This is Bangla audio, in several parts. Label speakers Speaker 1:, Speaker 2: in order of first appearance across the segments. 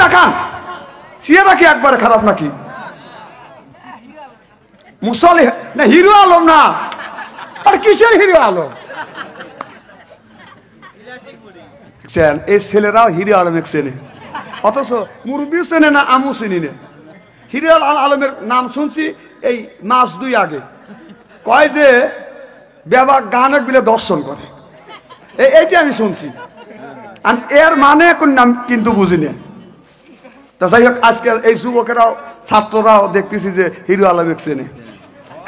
Speaker 1: দেখান, চেহারা কি একবারে খারাপ নাকি? মুসলে না, হিরো আলম না, আর কিসের হিরো আলম? এই ছেলেরাও হিরো আলমের চেনে, অথচ মুরব্বী চেনে না, আমু চিনি না। হিরো আলমের নাম শুনছি এই মাস 2 আগে, কয় যে বেবা গানের বিলে দর্শন করে, এইটা আমি শুনছি। আর এর মানে কোন নাম কিন্তু বুঝি না। তা যাই হোক, আজকে এই যুবকেরাও ছাত্ররাও দেখতেছি যে হিরো আলমের চেনে,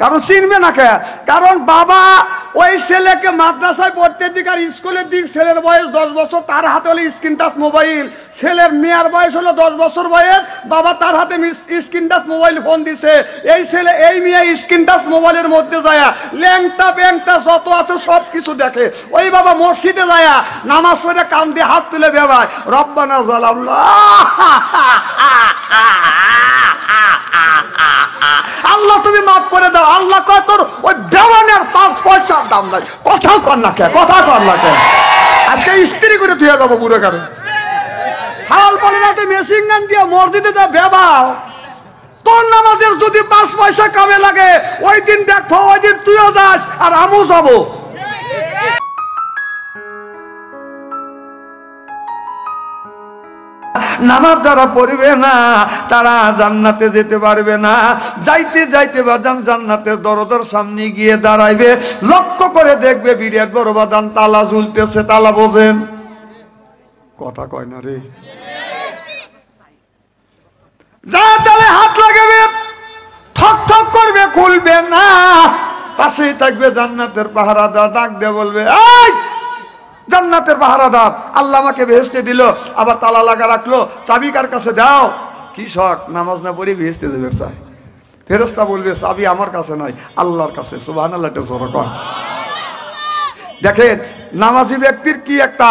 Speaker 1: কারণ চিনবে না কে? কারণ বাবা ওই ছেলেকে মাদ্রাসায় পড়তে দিক আর স্কুলের দিক, ছেলের বয়স 10 বছর, তার হাতে হলো স্ক্রিন টাচ মোবাইল। ছেলের মেয়ের বয়স হলো 10 বছর বয়স, বাবা তার হাতে স্ক্রিন টাচ মোবাইল ফোন দিছে। এই ছেলে এই মেয়ে স্ক্রিন টাচ মোবাইলের মধ্যে যায় ল্যাংটা ব্যাংটা যত আছে সব কিছু দেখে। ওই বাবা মসজিদে যায় নামাজ পড়ে কান দিয়ে হাত তুলে বেবায়, রব্বানা জালাল্লাহ, আল্লাহ তুমি মাফ করে দাও। আল্লাহ কয় তোর ওই দেওয়ানের 5 পয়সার দাম নাই। কথা কর না কে, কথা কর না কে? আজকে স্ত্রী করে তুই যাবো বুড়ো কারণ সাল বলে না, তুই মেশিন গান দিয়ে মসজিদে যা বেবাও, তোর নামাজের যদি 5 পয়সা কামে লাগে, ওই দিন দেখো, ওই দিন তুইও যাস আর আমিও যাবো। নামাজ যারা পড়বে না তারা জান্নাতে যেতে পারবে না। যাইতে যাইতে বাদান জান্নাতের দরজার সামনে গিয়ে দাঁড়াইবে, লক্ষ্য করে দেখবে বিরাট বড় বাদান তালা ঝুলতেছে। তালা বোঝেন? কথা কয় না রে। যা তালে হাত লাগাবে, ঠক ঠক করবে, খুলবে না। পাশেই থাকবে জান্নাতের পাহারাদার, ডাক দিয়ে বলবে, এই জান্নাতের পাহারাদার, আল্লাহ আমাকে বেহেশতে দিল, আবার তালা লাগা রাখলো, চাবি কার কাছে দাও? কি শখ, নামাজ না পড়ে বেহেশতে দেবে চাই। ফেরেশতা বলবে, চাবি আমার কাছে নাই, আল্লাহর কাছে। সুবহানাল্লাহ, এটা জোরে কর। দেখেন নামাজি ব্যক্তির কি একটা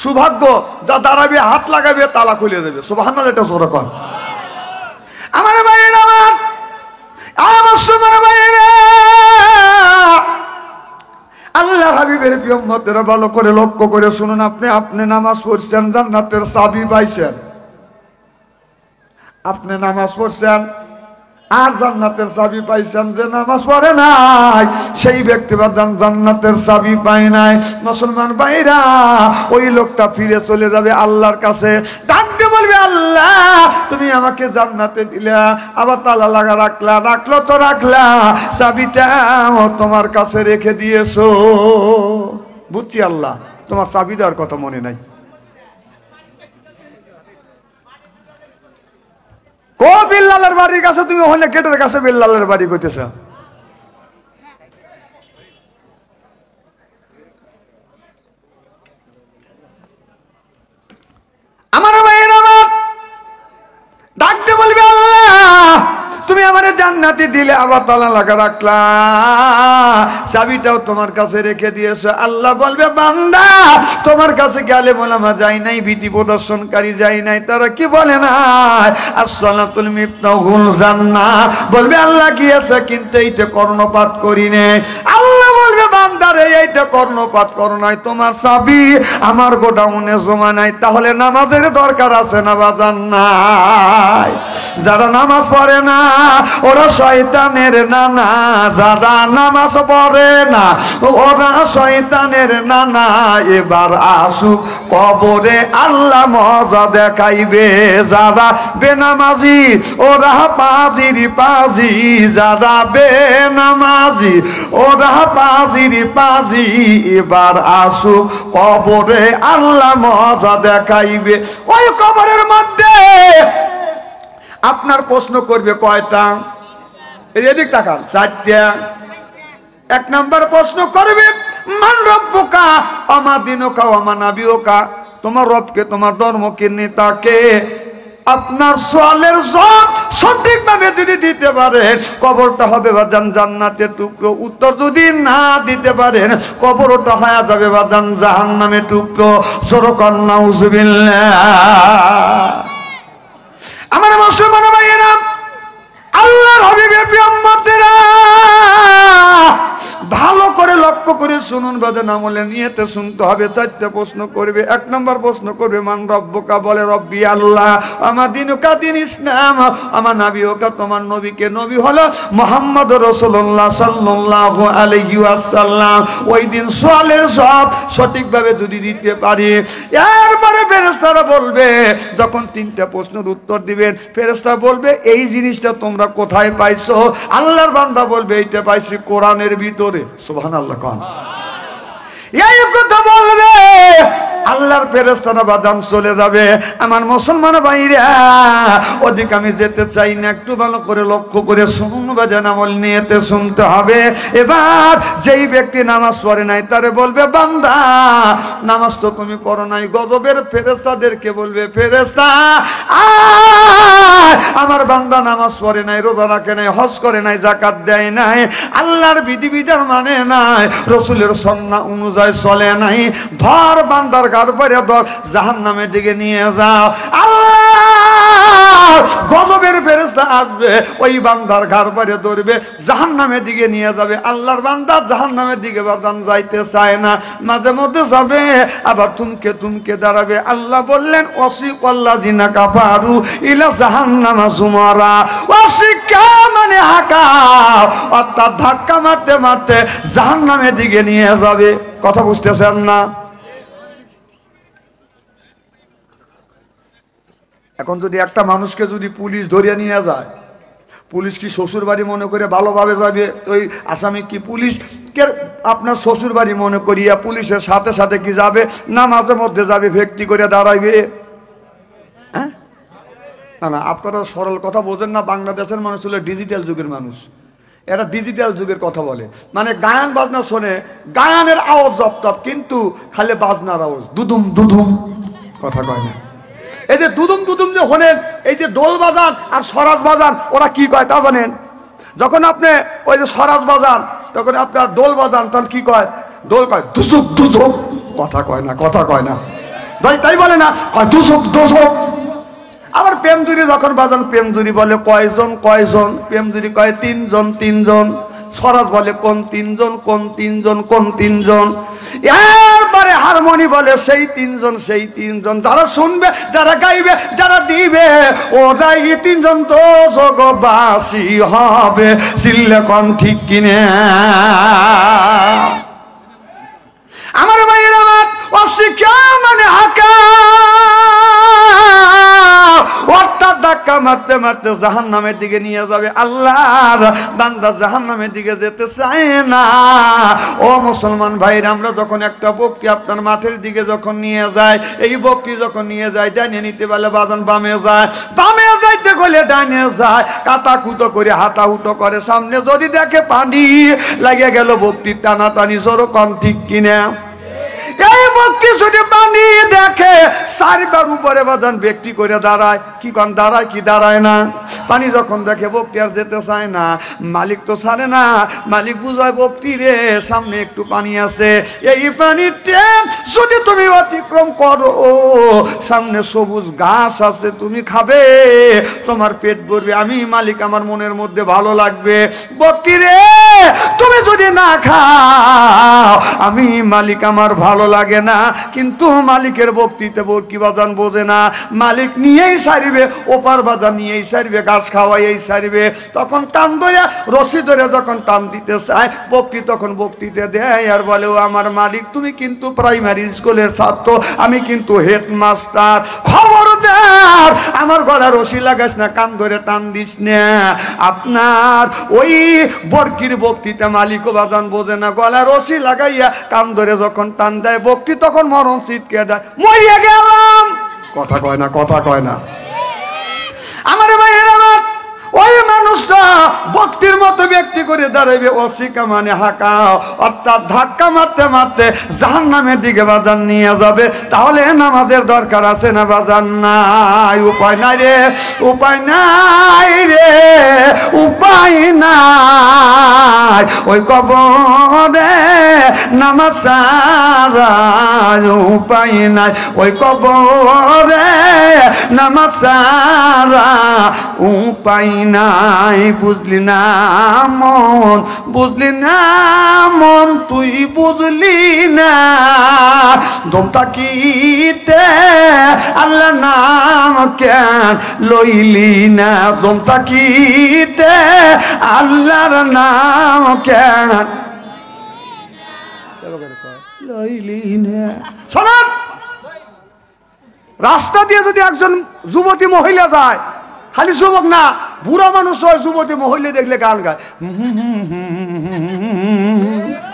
Speaker 1: সৌভাগ্য, যা দাঁড়াবে হাত লাগাবে তালা খুলে দেবে। সুবহানাল্লাহ, এটা জোরে কর। আমার ভাইয়েরা, আমার সুবহান ভাইয়েরা, আল্লাহর হাবিবের প্রিয় উম্মতেরা ভালো করে লক্ষ্য করে শুনুন। আপনি নামাজ পড়ছেন, জান্নাতের চাবি পাইছেন। আপনি নামাজ পড়ছেন আর জান্নাতের চাবি পাইছেন। যে নামাজ পড়ে নাই সেই ব্যক্তি জান্নাতের চাবি পায় নাই। মুসলমান ভাইরা, ওই লোকটা ফিরে চলে যাবে আল্লাহর কাছে, ডাকতে বলবে, আল্লাহ তুমি আমাকে জান্নাতে দিলা, আবার তালা লাগা রাখলা, রাখলো তো রাখলা, চাবিটা তোমার কাছে রেখে দিয়েছো। বুঝছি আল্লাহ, তোমার চাবি দেওয়ার কথা মনে নাই। ও বিল্লালের বাড়ির কাছে তুমি ওখানে গেটের কাছে বিল্লালের বাড়ি করতেছ। আমার ভাইয়ের, আমার ডাকতে বলবে, আল্লাহ তুমি আমার জান্নাতে দিলে, আবার তালা লাগা রাখলা, চাবিটাও তোমার কাছে রেখে দিয়েছো। আল্লাহ বলবে, বান্দা তোমার কাছে গেলে মোলামা যাই নাই, ভীতি প্রদর্শনকারী যাই নাই, তারা কি বলে না আসসালাতুল মিফতাহুল জান্নাহ, বলবে আল্লাহ গিয়েছে কিন্তু এইটা কর্ণপাত করি নে। আল্লাহ বলবে, বান্দারে এইটা কর্ণপাত করো নাই, তোমার চাবি আমার গোডাউনে জমা নাই, তাহলে নামাজের দরকার আছে না বাজান নাই? যারা নামাজ পড়ে না ওরা শয়তানের নানা, যারা নামাজ পড়ে না ওরা শয়তানের নানা। এবার আসুক কবরে আল্লাহ মজা দেখাইবে, যারা বেনামাজি ওরা পাজির পাজি, যারা বেনামাজি ওরা পাজির পাজি। এবার আসুক কবরে আল্লাহ মজা দেখাইবে। ওই কবরের মধ্যে আপনার প্রশ্ন করবে কয়টা? এদিক তাকান, 4টা। 1 নম্বর প্রশ্ন করবে, মান রব্বুকা আমা দিনুকা ওয়া মা নাবিয়ুকা, তোমার রবকে, তোমার ধর্মকে, নেতাকে। আপনার সওয়ালের জবাব সঠিকভাবে যদি দিতে পারেন কবরটা হবে বাদান জান্নাতের টুকরো। উত্তর যদি না দিতে পারেন কবরটা হয়ে যাবে বাদান জাহান্নামের টুকরো। সরকার নাউজুবিল্লাহ। আমার মুসলমান ভাইয়েরা, আল্লাহর হাবিবের প্রিয় উম্মতেরা, ভালো করে লক্ষ্য করে শুনুন বাজে আমলে নিয়েতে শুনতে হবে। চারটে প্রশ্ন করবে। এক নম্বর প্রশ্ন করবে মান রব্বুকা, বলে রব্বি আল্লাহ। আমার দিনুকা দিন ইসলাম, আমার নবীকা তোমার নবীকে নবী হলো মুহাম্মদ রাসূলুল্লাহ সাল্লাল্লাহু আলাইহি ওয়াসাল্লাম। ওই দিন সওয়ালের জবাব সঠিকভাবে যদি দিতে পারি, এরপরে ফেরেশতারা বলবে, যখন তিনটা প্রশ্নের উত্তর দিবেন ফেরেশতা বলবে এই জিনিসটা তোমরা কোথায় পাইছো? আল্লাহর বান্দা বলবে এইটা পাইছি কোরআনের ভিতরে। সুবহানাল্লাহ। কোন এই কথা বলবে, আল্লাহর ফেরেশতারা বাদাম চলে যাবে। আমার মুসলমান ভাইরা, ওদিকে আমি যেতে চাই না, একটু ভালো করে লক্ষ্য করে শুনুন বাজান, আমল নিয়েতে শুনতে হবে। এবার যেই ব্যক্তি নামাজ পড়ে নাই তারে বলবে বান্দা নামাজ তো তুমি পড়ো নাই। গজবের ফেরেশতাদেরকে বলবে ফেরেশতা আমার বান্দা নামাজ পড়ে নাই, রোজা রাখে নাই, হজ করে নাই, যাকাত দেয় নাই, আল্লাহর বিধিবিধান মানে নাই, রাসূলের সুন্নাহ অনুযায়ী চলে নাই, ধর বান্দার গার পরে ধর জাহান্নামের দিকে নিয়ে যাও। আল্লাহ গজবের ফেরেশতা আসবে, ওই বান্দার গার পরে ধরবে জাহান্নামের দিকে নিয়ে যাবে। আল্লাহর বান্দা জাহান্নামের দিকে বাদান যাইতে চায় না, মাঝে মধ্যে যাবে, আবার থমকে থমকে দাঁড়াবে। আল্লাহ বললেন ওয়াসিকাল্লাযিনা কাফারু ইলা জাহান্নামা যুমারা। ওয়াসিকা মানে হাকা, অর্থাৎ ধাক্কা মারতে মারতে জাহান্নামের দিকে নিয়ে যাবে। কথা বুঝতেছেন না? এখন যদি একটা মানুষকে যদি পুলিশ ধরিয়ে নিয়ে যায়, পুলিশ কি শ্বশুর বাড়ি মনে করে ভালোভাবে যাবে? ওই আসামি কি পুলিশ কে আপনার শ্বশুর বাড়ি মনে করিয়া পুলিশের সাথে সাথে কি যাবে না মাঝে মধ্যে যাবে ভক্তি করে দাঁড়াইবে? হ্যাঁ না না, আপনারা সরল কথা বোঝেন না। বাংলাদেশের মানুষ হলো ডিজিটাল যুগের মানুষ, এরা ডিজিটাল যুগের কথা বলে, মানে গায়ন বাজনা শোনে, গায়নের আওয়াজ জপ, কিন্তু খালি বাজনার আওয়াজ, দুদুম দুদুম, কথা কয় না। এই যে দুদুম দুদুম যে শোনেন, এই যে ডোল বাজান আর সরাজ বাজান, ওরা কি কয় তা জানেন? যখন আপনি ওই যে সরাজ বাজান, তখন আপনার ডোল বাজান, তখন কি কয়? ডোল কয় দুসুক দুসুক, কথা কয় না, কথা কয় না, তাই বলে না, কয় দুসুক দুসুক। আবার প্রেমজুরি যখন বাজান, প্রেমজুরি বলে কয়জন কয়জন, প্রেমজুরি কয় তিনজন তিনজন, সরাজ বলে কোন তিনজন কোন তিনজন কোন তিনজন, এরপরে হারমোনি বলে সেই তিনজন সেই তিনজন। যারা শুনবে, যারা গাইবে, যারা দিবে, ওরাই তিনজন তো জগবাসী হবে। চিল্লে কোন ঠিক কিনে? আমার ভাইয়ের আমার অশিক্ষা মানে হাকা, অর্থাৎ ধাক্কা মারতে মারতে জাহান্নামের দিকে নিয়ে যাবে। আল্লাহর বান্দা জাহান্নামের দিকে যেতে চায় না। ও মুসলমান ভাইরা, আমরা যখন একটা বকরি আপনার মাঠের দিকে যখন নিয়ে যায়, এই বকরি যখন নিয়ে যায়, ডাইনে নিতে বলে বাদান বামে যায়, বামে যাইতে গেলে ডাইনে যায়, কাতা কুতো করে হাঁটা হুটো করে, সামনে যদি দেখে পানি লাগে গেল, বকরি টানাটানি জোরো কম ঠিক কিনা? এই ব্যক্তি যদি পানি দেখে চারবার উপরে বাদান ব্যক্তি করে দাঁড়ায়, কি কোন দাঁড়ায় কি দাঁড়ায় না? পানি যখন দেখে বক্তি আর যেতে চায় না, মালিক তো ছাড়ে না, মালিক বুঝায় বক্তি রে সামনে একটু পানি আছে, এই পানিতে যদি তুমি অতিক্রম করো, সামনে সবুজ ঘাস আছে, তুমি খাবে, তোমার পেট ভরবে, আমি মালিক আমার মনের মধ্যে ভালো লাগবে। বক্তি রে তুমি যদি না খাও, আমি মালিক আমার ভালো লাগে না। কিন্তু মালিকের বক্তৃতে কি বাদান বোঝে না, মালিক নিয়েই সারিবে, ওপার বাদান নিয়েই সারিবে, গাছ খাওয়াই সারিবে। তখন টান ধরে রশি ধরে যখন টান দিতে চায়, বক্তি তখন বক্তৃতে দেয় আর বলে, ও আমার মালিক তুমি কিন্তু প্রাইমারি স্কুলের ছাত্র, আমি কিন্তু হেডমাস্টার, খবরদার আমার গলা রশি লাগাস না, কান ধরে টান দিস না। আপনার ওই বর্কির বক্তৃতা মালিকও বাদান বোঝে না, গলা রশি লাগাইয়া কান ধরে যখন টান দেয় বক্তি, তখন মরণ চিৎকে দেয়, মরিয়া গেলাম। কথা কয় না, কথা কয় না। আমার ভাইয়ের আমার ওই মানুষটা ভক্তির মতো ব্যক্তি করে দাঁড়াবে, অশিকা মানে হাঁকা, অর্থাৎ ধাক্কা মারতে মারতে জাহান্নামের দিকে বাজান নিয়ে যাবে। তাহলে নামাজের দরকার আছে না বাজান? নাই, উপায় নাই রে, উপায় নাই রে, উপায় নাই। ওই কবরে নামাজ ছাড়া উপায় নাই, ওই কবরে নামাজ ছাড়া উপায় নাই। বুঝলি না মন, বুঝলি না মন, তুই বুঝলি না দম থাকিতে আল্লাহ নাম কেন লইলি না, দম থাকিতে আল্লাহর নাম কেন লইলি না। শোনেন, রাস্তা দিয়ে যদি একজন যুবতী মহিলা যায়, খালি যুবক না, বুড়া মানুষ হয়, যুবতী মহিলা দেখলে গান গায়,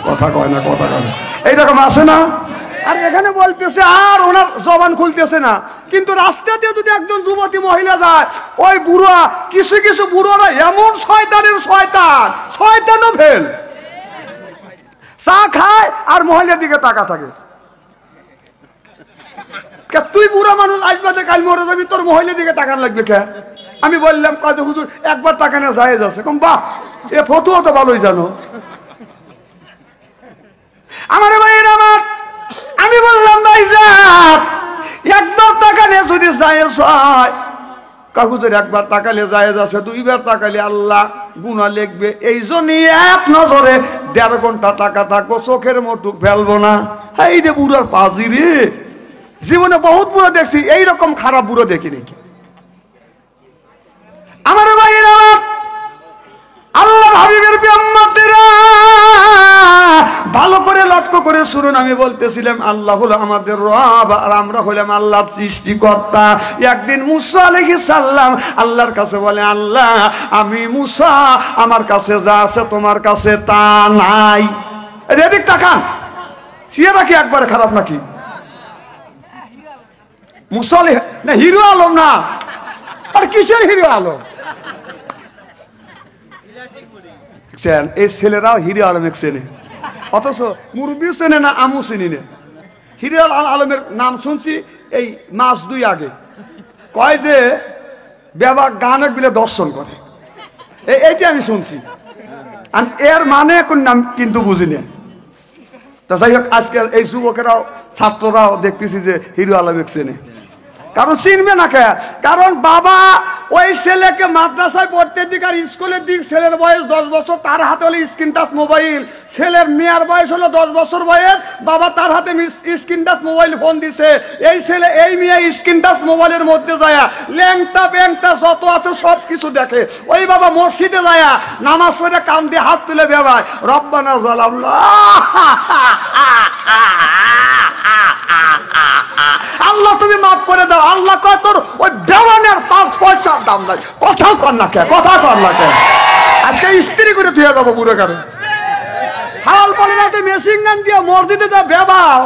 Speaker 1: কথা কয় না, কথা কয় না, এইরকম আছে না? আর এখানে বলতেছে আর ওনার জবান খুলতেছে না, কিন্তু রাস্তা দিয়ে যদি একজন যুবতী মহিলা যায়, ওই বুড়া, কিছু কিছু বুড়োরা এমন শয়তানের শয়তান, শয়তানও ফেল, চা খায় আর মহিলার দিকে তাকা থাকে। তুই বুড়া মানুষ, আজ বাদে কাল মরে যাবি, তোর মহিলার দিকে তাকান লাগবে কে? আমি বললাম কত হুজুর একবার তাকানো যায় যাচ্ছে, কম বাহ, এ ফতুয়া তো ভালোই জানো। আমার ভাইয়ের আমার, আমি বললাম ভাই যাক, একবার তাকালে যদি যায় হয়, কাকুদের একবার তাকালে যায় যাচ্ছে, দুইবার তাকালে আল্লাহ গুনাহ লিখবে। এই জন্যই এক নজরে 1.5 ঘন্টা টাকা থাকবো, চোখের মোটুক ফেলবো না। এই রে বুড়ার পাজি রে, জীবনে বহুত বুড়ো দেখছি, এইরকম খারাপ বুড়ো দেখি নাকি। আমার ভাইয়েরা, আল্লাহর হাবিবের উম্মতেরা ভালো করে লক্ষ্য করে শুনুন। আমি বলতেছিলাম আল্লাহ হলো আমাদের রব আর আমরা হলাম আল্লাহর সৃষ্টিকর্তা। একদিন মুসা আলাইহিস সালাম আল্লাহর কাছে বলে, আল্লাহ আমি মুসা, আমার কাছে যা আছে তোমার কাছে তা নাই। এদিক তাকান, সিয়ারা কি একবারে খারাপ নাকি? মুসা না হিরো আলম না, আর কিসের হিরো আলম? এই ছেলেরাও হিরো আলমের চেনে, অথচ মুরব্বী চেনে না, আমু চিনি না। হিরো আলমের নাম শুনছি এই মাস 2 আগে, কয় যে বাবা গানের বিলে দর্শন করে, এইটা আমি শুনছি, আর এর মানে কোন নাম কিন্তু বুঝি না। তা যাই হোক, আজকে এই যুবকেরাও ছাত্ররাও দেখতেছি যে হিরো আলমের চেনে, কারণ চিনবে না কে? কারণ বাবা ওই ছেলেকে মাদ্রাসায় পড়তে দিক আর স্কুলের দিক, ছেলের বয়স 10 বছর, তার হাতে হলো স্ক্রিন টাচ মোবাইল। ছেলের মেয়ের বয়স হলো 10 বছর বয়স, বাবা তার হাতে স্ক্রিন টাচ মোবাইল ফোন দিছে। এই ছেলে এই মেয়ে স্ক্রিন টাচ মোবাইলের মধ্যে যায় ল্যাংটা ব্যাংটা যত আছে সব কিছু দেখে। ওই বাবা মসজিদে যায় নামাজ পড়ে কান দিয়ে হাত তুলে বেবায়, রব্বানা জালাল্লাহ, আল্লাহ তুমি মাফ করে দাও। আল্লাহ কয় তোর ওই দেওয়ানের 5 পয়সার দাম নাই। কথা কর না কে, কথা কর না কে? আজকে স্ত্রী করে তুই যাবো বুড়ো কারে সাল বলে না, মেশিন গান দিয়ে মসজিদে যা বেবাও,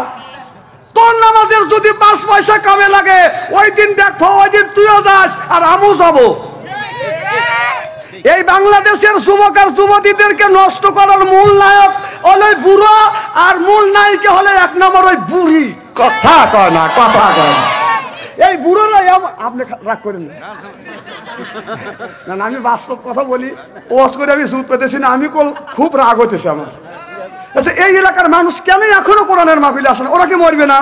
Speaker 1: তোর নামাজের যদি 5 পয়সা কামে লাগে, ওই দিন দেখো, ওই দিন তুইও যাস আর আমু যাবো। এই বাংলাদেশের যুবক আর যুবতীদেরকে নষ্ট করার মূল নায়ক হলো বুড়ো, আর মূল নায়িকা হলে 1 নম্বর ওই বুড়ি। কথা কয় না, কথা কয় না। এই বুড়োরা, আপনি রাগ করেন না, আমি বাস্তব কথা বলি, ওয়াজ করে আমি সুদ পেতেছি না, আমি খুব রাগ হতেছে আমার। আচ্ছা, এই এলাকার মানুষ কেন এখনো কোরআনের মাহফিলে আসে না? ওরা কি মরবে না?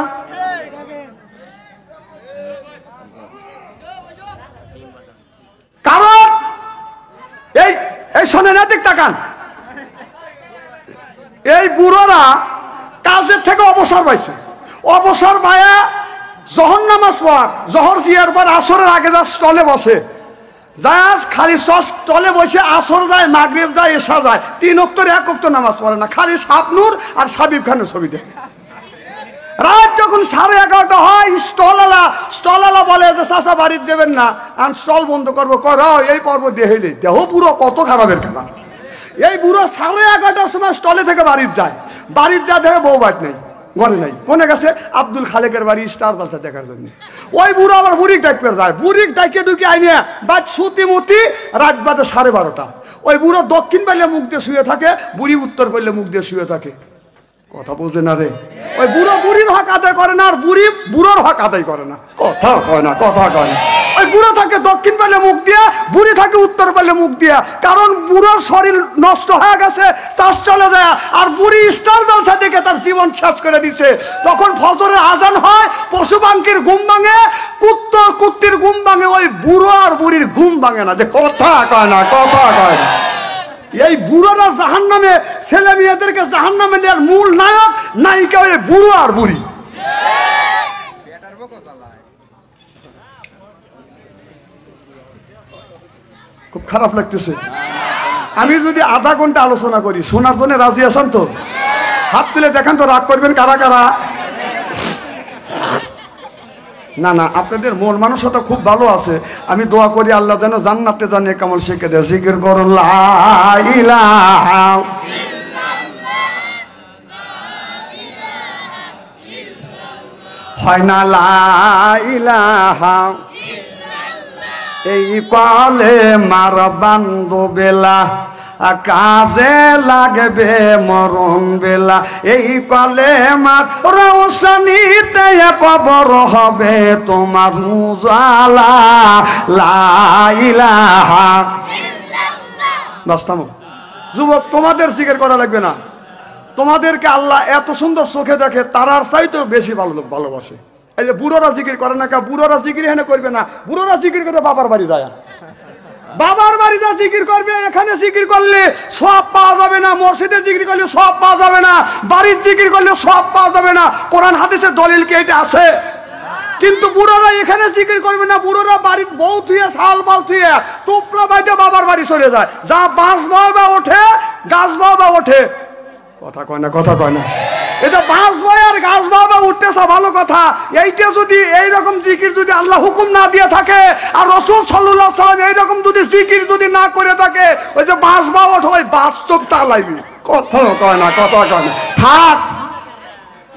Speaker 1: কারণ এই শোনেন, এদিক তাকান, এই বুড়োরা কাজের থেকে অবসর পাইছে, অবসর পায়া জহর নামাজ পড়, জহর জিয়ার পর আসরের আগে যা স্টলে বসে, যা খালি স্টলে বসে আসর যায়, মাগরিব যায়, এশা যায়, 3 ওয়াক্তের 1 ওয়াক্ত নামাজ পড়ে না, খালি শাবনূর আর সাবিব খানের ছবি দেখে। রাত যখন 11:30 হয়, স্টলওয়ালা বলে যে চাচা বাড়িতে দেবেন না, আর স্টল বন্ধ করবো, এই পর্ব দেহেলে দেহ পুরো কত খারাপের খারাপ। এই বুড়ো 11:30টার সময় স্টলে থেকে বাড়িতে যায়, দেখে বউ বাদ নেই, ঘরে নাই, কোনে গেছে আব্দুল খালেকের বাড়ি স্টার জলসা দেখার জন্য। ওই বুড়ো আবার বুড়িক ডাইকে যায়, বুড়িক ডাইকে ঢুকে আইনে বাদ সুতি মুতি, রাত বাদে 12:30। ওই বুড়ো দক্ষিণ পাইলে মুখ দিয়ে শুয়ে থাকে, বুড়ি উত্তর পাইলে মুখ দিয়ে শুয়ে থাকে। কথা বলছে না রে? ওই বুড়ো বুড়ির হক আদায় করে না, আর বুড়ি বুড়োর হক আদায় করে না। কথা কয় না, কথা কয় না। ওই বুড়ো থাকে দক্ষিণ পালে মুখ দিয়ে, বুড়ি থাকে উত্তর পালে মুখ দিয়ে। কারণ বুড়োর শরীর নষ্ট হয়ে গেছে, শ্বাস চলে যায়, আর বুড়ি স্টার জলসা দেখে তার জীবন শেষ করে দিছে। তখন ফজরের আজান হয়, পশু পাখির ঘুম ভাঙে, কুত্তির ঘুম ভাঙে, ওই বুড়ো আর বুড়ির ঘুম ভাঙে না। যে কথা কয় না, কথা কয় না। এই বুড়োরা জাহান্নামে, ছেলে মেয়েদেরকে জাহান্নামে নেওয়ার মূল নায়ক নায়িকা ওই বুড়ো আর বুড়ি। খুব খারাপ লাগতেছে। আমি যদি আধা ঘন্টা আলোচনা করি, শোনার জন্য রাজি আছেন তো? হাত তুলে দেখেন তো, রাগ করবেন কারা কারা? না না, আপনাদের মন মানসিকতা খুব ভালো আছে। আমি দোয়া করি আল্লাহ যেন জান্নাতে জানিয়ে কামল শিখে দেয়। জিকির করুন লা ইলাহা হয় না, লা ইলাহা এই কলে মার বান্ধব বেলা কাজে লাগবে মরণ বেলা। এই কলে মার রৌশনীতে কবর হবে তোমার উজালা, লা ইলাহা। বাস থামো যুবক, তোমাদের জিকির করা লাগবে না। তোমাদেরকে আল্লাহ এত সুন্দর চোখে দেখে, তারার চাইতেও বেশি ভালোবাসে। এই যে বুড়োরা জিকির করে না, বুড়োরা জিকির এখানে করবে না, বুড়োরা জিকির করে বাবার বাড়ি যায়। বাবার বাড়ি যা জিকির করবে, এখানে জিকির করলে সব পাওয়া যাবে না, মসজিদে জিকির করলে সব পাওয়া যাবে না, বাড়ির জিকির করলে সব পাওয়া যাবে না। কোরআন হাদিসের দলিল কি এটা আছে? কিন্তু বুড়োরা এখানে জিকির করবে না, বুড়োরা বাড়ির বউ থুয়ে, শাল বাল থুয়ে, টুপরা বাইতে বাবার বাড়ি চলে যায়। যা বাঁশ বাবা ওঠে, গাছ বাবা ওঠে। কথা কয় না, কথা কয় না। এটা বাঁশ বয় আর গাছ বাবা উঠতেছে, ভালো কথা। এইটা যদি এইরকম জিকির যদি আল্লাহ হুকুম না দিয়ে থাকে, আর রাসূল সাল্লাল্লাহু আলাইহি ওয়াসাল্লাম এইরকম যদি জিকির যদি না করে থাকে, ওই যে বাঁশ বাবা ওঠে, ওই বাস্তব তালাইবি। কথা কয় না, কথা কয় না। থাক,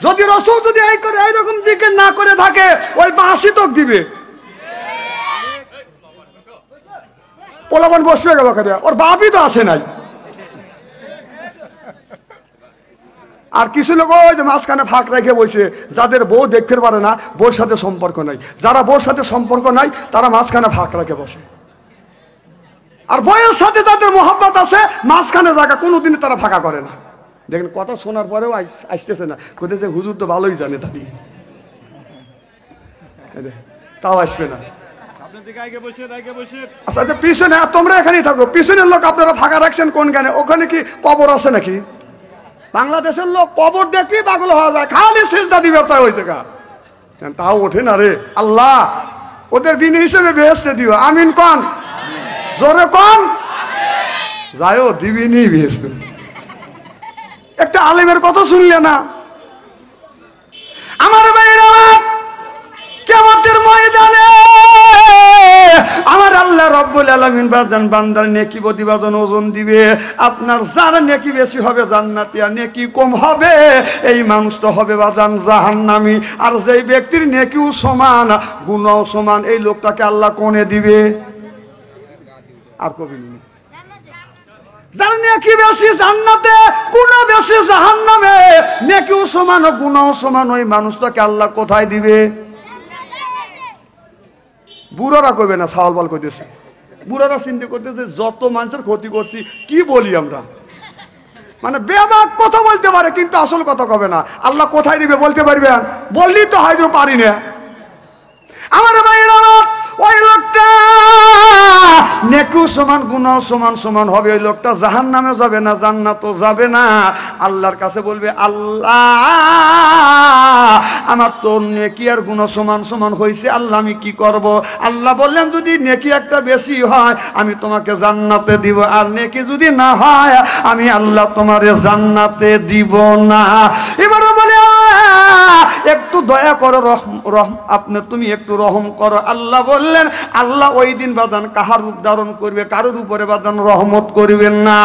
Speaker 1: যদি রাসূল যদি এইরকম জিকির না করে থাকে, ওই বাঁশই তো দিবে। পোলাপান বসবে গেল, ওর বাপই তো আসে নাই। আর কিছু লোক ওই যে মাঝখানে ফাঁক রেখে বসে, যাদের বউ দেখতে পারে না, বউর সাথে সম্পর্ক নাই। যারা বউর সাথে সম্পর্ক নাই, তারা মাঝখানে ফাঁক রেখে বসে। আর বউয়ের সাথে যাদের মোহাব্বত আছে, মাঝখানে জায়গা কোনোদিনই তারা ফাঁকা করে না। দেখেন, কথা শোনার পরেও আসতেছে না, কোথায় হুজুর তো ভালোই জানে দাদি, তাও আসবে না। আচ্ছা, পিছনে তোমরা এখানেই থাকো, পিছনের লোক আপনারা ফাঁকা রাখছেন কোন গানে? ওখানে কি কবর আছে নাকি? বাংলাদেশের লোক কবর দেখবি পাগল হওয়া যায়, খালি সিজদা দিবে হয়েছে গা, তাও ওঠে না রে। আল্লাহ ওদের বিনি হিসেবে বেহেশতে দিও, আমিন কন, জোরে কন, যাইও দিবিনি বেহেশতে। একটা আলেমের কথা শুনলে না? আমার ভাইরা, কিয়ামতের ময়দানে আমার আল্লাহ রব্বুল আলামিন বান্দার নেকি প্রতিবেদন ওজন দিবে। আপনার যার নেকি বেশি হবে জান্নাতি, আর নেকি কম হবে এই মানুষটা হবে জাহান্নামী। আর যেই ব্যক্তির নেকিও সমান, গুনাহও সমান, এই লোকটাকে আল্লাহ কোনে দিবে? আর কবি যার নেকি বেশি জান্নাতে, গুনাহ বেশি জাহান্নামে, নেকিও সমান গুনাহও সমান, ওই মানুষটাকে আল্লাহ কোথায় দিবে? বুড়োরা কইবে না, সাওয়াল বল কইতেছে। বুড়োরা চিন্তা করতেছে যত মানুষের ক্ষতি করছি, কি বলি আমরা, মানে বেবাক কথা বলতে পারে কিন্তু আসল কথা কবে না। আল্লাহ কোথায় দিবে বলতে পারবেন? বললি তো হয়তো পারি না। আমার ভাইয়েরা, ওই লোকটা নেকিও সমান গুনাহ সমান সমান হবে, ওই লোকটা জাহান্নামে যাবে না, জান্নাতও যাবে না। আল্লাহর কাছে বলবে, আল্লাহ আমার তো নেকি আর গুনাহ সমান সমান হয়েছে, আল্লাহ আমি কি করব? আল্লাহ বললেন, যদি নেকি একটা বেশি হয় আমি তোমাকে জান্নাতে দিব, আর নেকি যদি না হয় আমি আল্লাহ তোমারে জান্নাতে দিব না। এবারে বলে, একটু দয়া করো, আপনি তুমি একটু রহম করো। আল্লাহ বললেন, আল্লাহ ওই দিন বাদান কাহার রূপ ধারণ করবে, কারোর উপরে বাদান রহমত করবেন না।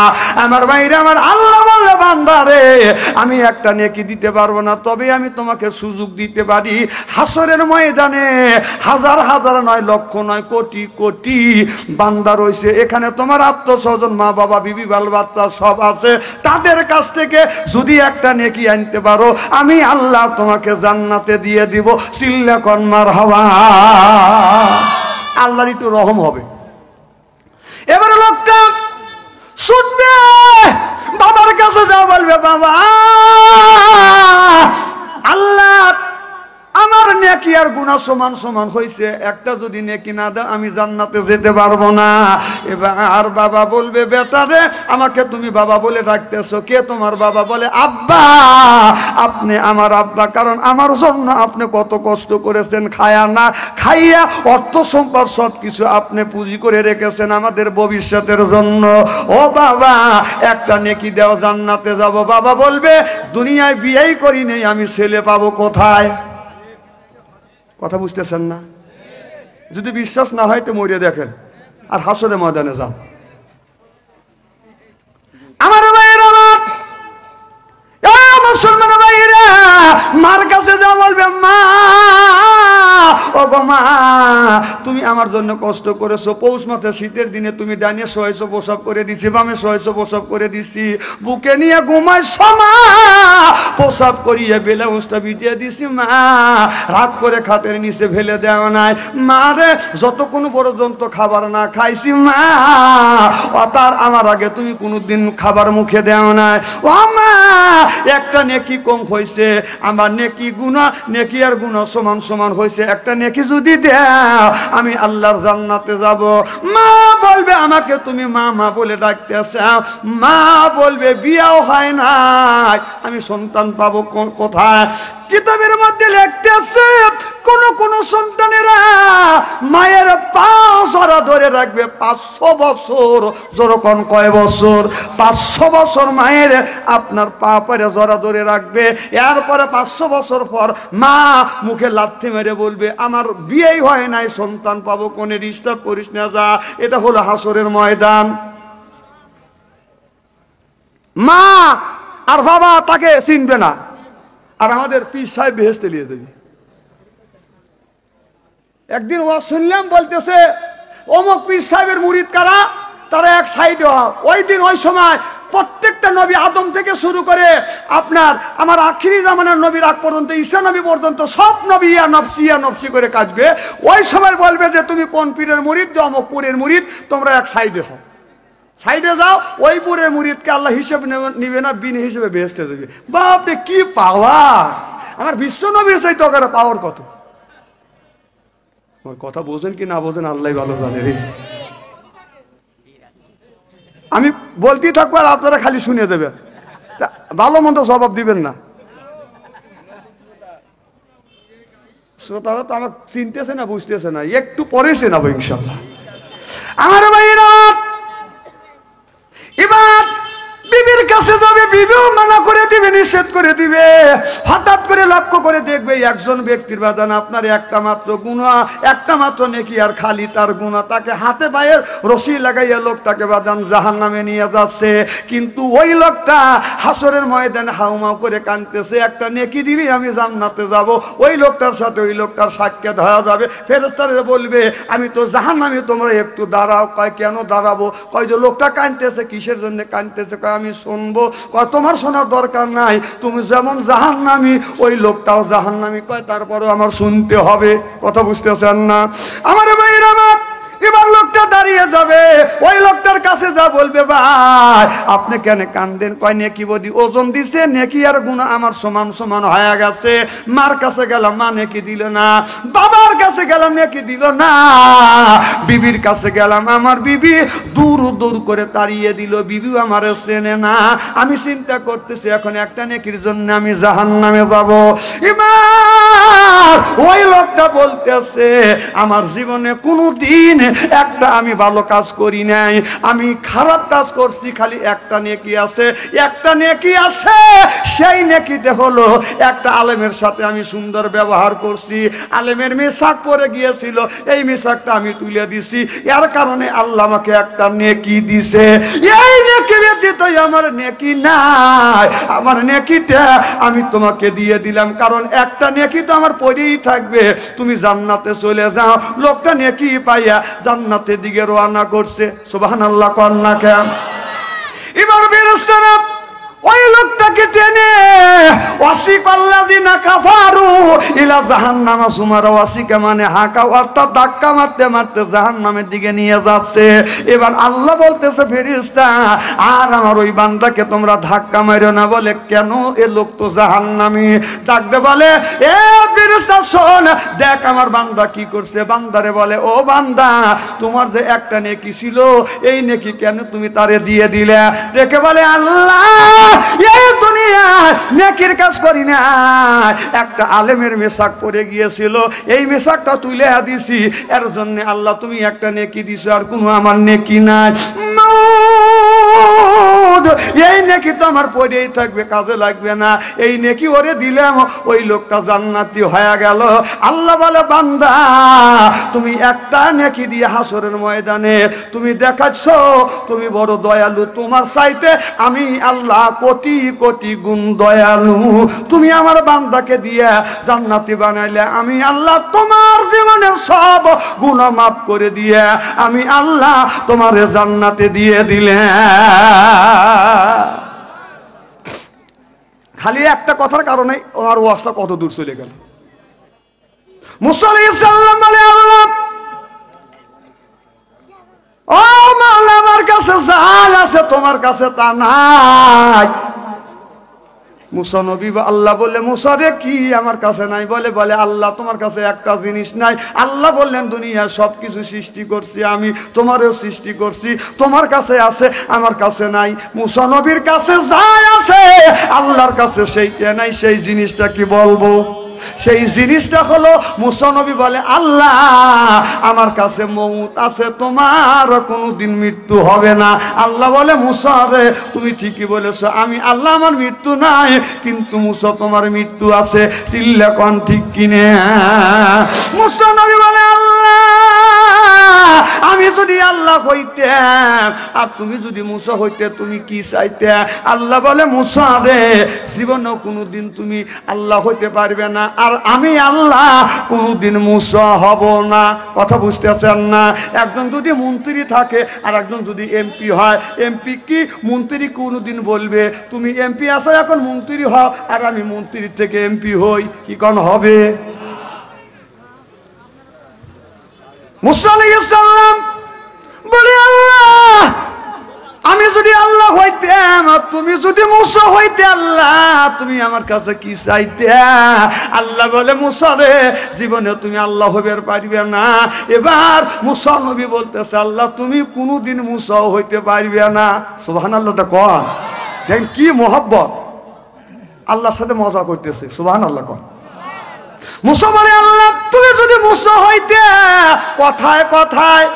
Speaker 1: আমার ভাইরা, আমার আল্লাহ বলে, বান্দারে আমি একটা নেকি দিতে পারবো না, তবে আমি তোমাকে সুযোগ দিতে পারি। হাসরের ময়দানে হাজার হাজার নয়, লক্ষ নয়, কোটি কোটি বান্দা রয়েছে, এখানে তোমার আত্মস্বজন, মা বাবা, বিবি বাল বাচ্চা সব আছে, তাদের কাছ থেকে যদি একটা নেকি আনতে পারো, আমি আল্লাহ তোমাকে জান্নাতে দিয়ে দিব। চিল্লা কন মারহাবা। আল্লাহর একটু রহম হবে। এবারে লোকটা শুনবে, বাবার কাছে যা বলবে, বাবা আল্লাহ আমার নেকি আর গুনাহ সমান সমান হয়েছে, একটা যদি নেকি না দেয় আমি জান্নাতে যেতে পারবো না। এবার বাবা বলবে, বেটা রে আমাকে তুমি বাবা বলে ডাকতেছো, কে তোমার বাবা? বলে আব্বা। আপনি আমার আব্বা, কারণ আমার জন্য আপনি কত কষ্ট করেছেন, খায়া না খাইয়া অর্থ সম্পদ সব কিছু আপনি পুঁজি করে রেখেছেন আমাদের ভবিষ্যতের জন্য। ও বাবা একটা নেকি দেও, জান্নাতে যাব। বাবা বলবে, দুনিয়ায় বিয়েই করি নেই, আমি ছেলে পাবো কোথায়? কথা বুঝতেছেন না? যদি বিশ্বাস না হয় তো মরিয়ে দেখেন আর হাসরের ময়দানে যান। আমার ভাইয়েরা, মুসলমান ভাইয়েরা, মার কাছে যা বলবে, মা ও গো মা তুমি আমার জন্য কষ্ট করেছো, পৌষ মাসে শীতের দিনে তুমি ডানে শোয়াইছো, প্রসব করে দিছি, বামে শোয়াইছো, প্রসব করে দিছি, বুকে নিয়ে ঘুমাইছো মা, প্রসব করিয়ে ব্লাউজটা ভিজিয়ে দিছি মা, রাত করে খাটের নিচে ফেলে দেওয়া নাই মা রে, যতক্ষণ পর্যন্ত খাবার না খাইছি মা, তার আমার আগে তুমি কোনোদিন খাবার মুখে দেও নাই। ও মা একটা নেকি কম হয়েছে, আমার নেকি গুনাহ, নেকি আর গুনাহ সমান সমান হয়েছে, একটা নেকি যদি দেও আমি আল্লাহর জান্নাতে যাব। মা বলবে, আমাকে তুমি মা মা বলে ডাকতেছ, মা বলবে বিয়াও হয় নাই, আমি সন্তান পাবো কোথায়? কিতাবের মধ্যে লিখতেছে কোন কোন সন্তানেরা মায়ের পা জড়া ধরে রাখবে 500 বছর। যখন কয় বছর? 500 বছর মায়ের আপনার পা পরে জড়া ধরে রাখবে। এরপরে 500 বছর পর মা মুখে লাথি মেরে বলবে, আমার বিয়েই হয় নাই, সন্তান পাবো কোনে, ডিস্টার্ব করিস না যা। এটা হলো হাসরের ময়দান। মা আর বাবা তাকে চিনবে না, আর আমাদের পীর সাহেব বেহেশতে নিয়ে দেবে। একদিন ও শুনলাম বলতেছে, অমুক পীর সাহেবের মুরিদ কারা, তারা এক সাইডে। ওই দিন ওই সময় প্রত্যেকটা নবী আদম থেকে শুরু করে আপনার আমার আখিরি জামানার নবীর আগ পর্যন্ত, ঈসা নবী পর্যন্ত সব নবী ইয়া নফসি করে কাজবে। ওই সময় বলবে যে তুমি কোন পীরের মুরিদ, যে অমুক পীরের মুরিদ, তোমরা এক সাইডে হও, সাইডে যাও। ওই পুরের মুরিদকে আল্লাহ হিসেবে নিবে না, বিন হিসেবে বেহেশতে দেবে। বাপরে কি পাওয়ার! আমার বিশ্ব নবীর চাইতে ওখানে পাওয়ার কত! কথা বোঝেন কি না বোঝেন আল্লাহ ভালো জানে রে। আমি বলতেই থাকবো আর আপনারা খালি শুনে দেবেন, ভালো মন্দ জবাব দিবেন না। শ্রোতারা তো আমার চিনতেছে না, বুঝতেছে না, একটু পরে চেনাবো ইনশাল্লাহ। আমার ভাইয়েরা, এবার বিবির কাছে যাবে, বিবিও মানা করে দিবে, নিষেধ করে দিবে। হঠাৎ করে লক্ষ্য করে দেখবে একজন ব্যক্তির বাদান আপনার একটা মাত্র গুনাহ, একটা মাত্র নেকি, আর খালি তার গুনাহ, তাকে হাতে পায়ের রশি লাগাইয়া লোকটাকে বাদান জাহান্নামে নিয়ে যাচ্ছে। কিন্তু ওই লোকটা হাসরের ময়দানে হাউমাউ করে কাঁদতেছে, একটা নেকি দিলে আমি জান্নাতে যাব। ওই লোকটার সাথে ওই লোকটার সাক্ষাৎ হয়ে যাবে। ফেরেশতারা বলবে, আমি তো জাহান্নামে, তোমরা একটু দাঁড়াও। কয় কেন দাঁড়াবো? কয় যে লোকটা কাঁদতেছে, কিসের জন্য কাঁদতেছে? কয় আমি শুনবো। কয় তোমার শোনার দরকার নাই, তুমি যেমন জাহান্নামী ওই লোকটাও জাহান্নামী। কয় তারপরেও আমার শুনতে হবে। কথা বুঝতেছেন না আমার ভাইরা? এবার লোকটা দাঁড়িয়ে যাবে, ওই লোকটার কাছে যা বলবে, ভাই আপনি কেন কান্দেন? কয় নেকি বদি ওজন দিছে, নেকি আর গুনাহ আমার সমান সমান হয়ে গেছে। মার কাছে গেলাম, মা নেকি দিল না। বাবার কাছে গেলাম, নেকি দিল না। বিবির কাছে গেলাম, আমার বিবি দূর দূর করে তাড়িয়ে দিল, বিবিও আমার চেনে না। আমি চিন্তা করতেছি এখন একটা নেকির জন্য আমি জাহান্নামে যাব। এবার ওই লোকটা বলতেছে, আমার জীবনে কোনোদিন একটা আমি ভালো কাজ করি নাই, আমি খারাপ কাজ করছি, খালি একটা নেকি আছে, একটা নেকি আছে। সেই নেকিতে হলো একটা আলেমের সাথে আমি সুন্দর ব্যবহার করছি, আলেমের মিসাক পড়ে গিয়েছিল, এই মিসাকটা আমি তুলে দিছি, এর কারণে আল্লাহ আমাকে একটা নেকি দিছে। এই নেকি ব্যতীত আমার নেকি নাই, আমার নেকিটা আমি তোমাকে দিয়ে দিলাম, কারণ একটা নেকি তো আমার পড়েই থাকবে, তুমি জান্নাতে চলে যাও। লোকটা নেকি পাইয়া জান্নাতের দিকে রওনা করছে। সুবহানাল্লাহ কর না কেন? এবার ফেরেশতারা ওই লোকটাকে টেনে ওয়াসিকাল্লাযিনা কাফারু ইলা জাহান্নাম সুমারা, ওয়াসিকা মানে হাঁকা, অর্থাৎ ধাক্কা মারতে মারতে জাহান্নামের দিকে নিয়ে যাচ্ছে। এবার আল্লাহ বলতেছে ফেরেশতা আর আমার ওই বান্দাকে তোমরা ধাক্কা মারো না। বলে কেন? এ লোক তো জাহান্নামী। ডাকতে বলে এ ফেরেশতা শোন, দেখ আমার বান্দা কি করছে। বান্দারে বলে ও বান্দা, তোমার যে একটা নেকি ছিল এই নেকি কেন তুমি তারে দিয়ে দিলে? দেখে বলে আল্লাহ এই দুনিয়ায় নেকির কাজ করি না, একটা আলেমের মেসাক পড়ে গিয়েছিল, এই মেসাকটা তুলে দিছি, এর জন্য আল্লাহ তুমি একটা নেকি দিছো, আর কোনো আমার নেকি নাই। এই নেকি তো আমার পড়েই থাকবে, কাজে লাগবে না। এই নেকি ওরে দিলাম, ওই লোকটা জান্নাতি হয়ে গেল। আল্লাহ বলে বান্দা তুমি একটা নেকি দিয়ে হাসরের ময়দানে তুমি দেখাচ্ছ তুমি বড় দয়ালু, তোমার চাইতে আমি আল্লাহ কোটি কোটি গুণ দয়ালু। তুমি আমার বান্দাকে দিয়ে জান্নাতি বানাইলে আমি আল্লাহ তোমার জীবনের সব গুনাহ মাফ করে দিয়ে আমি আল্লাহ তোমার জান্নাতে দিয়ে দিলে। খালি একটা কথার কারণে ওর ওয়াজটা কত দূর চলে গেল। মুসা আলাইহিস সালাম বলে আল্লাহ ও মাওলা আমার কাছে যা আছে তোমার কাছে তা নাই। মুসা নবী আল্লাহ বললে মুসা রে কি আমার কাছে নাই? বলে বলে আল্লাহ তোমার কাছে একটা জিনিস নাই। আল্লাহ বললেন দুনিয়ার সবকিছু সৃষ্টি করছি আমি, তোমারও সৃষ্টি করছি, তোমার কাছে আছে আমার কাছে নাই। মুসা নবীর কাছে যা আছে আল্লাহর কাছে সেইটা নাই, সেই জিনিসটা কি বলবো? সেই জিনিসটা হলো মুসা নবী বলে আল্লাহ আমার কাছে মউত আছে, তোমার কোনোদিন মৃত্যু হবে না। আল্লাহ বলে মুসা রে তুমি ঠিকই বলেছো, আমি আল্লাহ আমার মৃত্যু নাই, কিন্তু মুসা তোমার মৃত্যু আছে। চিল্লা কোন ঠিক কিনে? মুসা নবী বলে আল্লাহ আমি যদি আল্লাহ হইতাম আর তুমি যদি মুসা হইতে তুমি কি চাইতে? আল্লাহ বলে মুসা রে জীবনেও কোনোদিন তুমি আল্লাহ হইতে পারবে না, আর আমি আল্লাহ কোনোদিন মুসা হব না। কথা বুঝতেছেন না? একজন যদি মন্ত্রী থাকে আর একজন যদি এমপি হয়, এমপি কি মন্ত্রী কোনোদিন বলবে তুমি এমপি আছো এখন মন্ত্রী হও, আর আমি মন্ত্রী থেকে এমপি হই, কি কোন হবে? মুসা আলাইহিস সালাম বলে আল্লাহ আমি যদি আল্লাহ হইতাম আর তুমি যদি মুসা হইতে আল্লাহ তুমি আমার কাছে কি চাইতে? আল্লাহ বলে মুসা রে জীবনে তুমি আল্লাহ হইতে পারবে না। এবার মুসা নবী বলতেছে আল্লাহ তুমি কোনোদিন মুসা হইতে পারবে না। সুবহানাল্লাহটা কর, দেখেন কি মোহাব্বত, আল্লাহর সাথে মজা করতেছে। সুবহানাল্লাহ কর। মুসা বলে আল্লাহ তুমি যদি মুসা হইতে কথায় কথায়,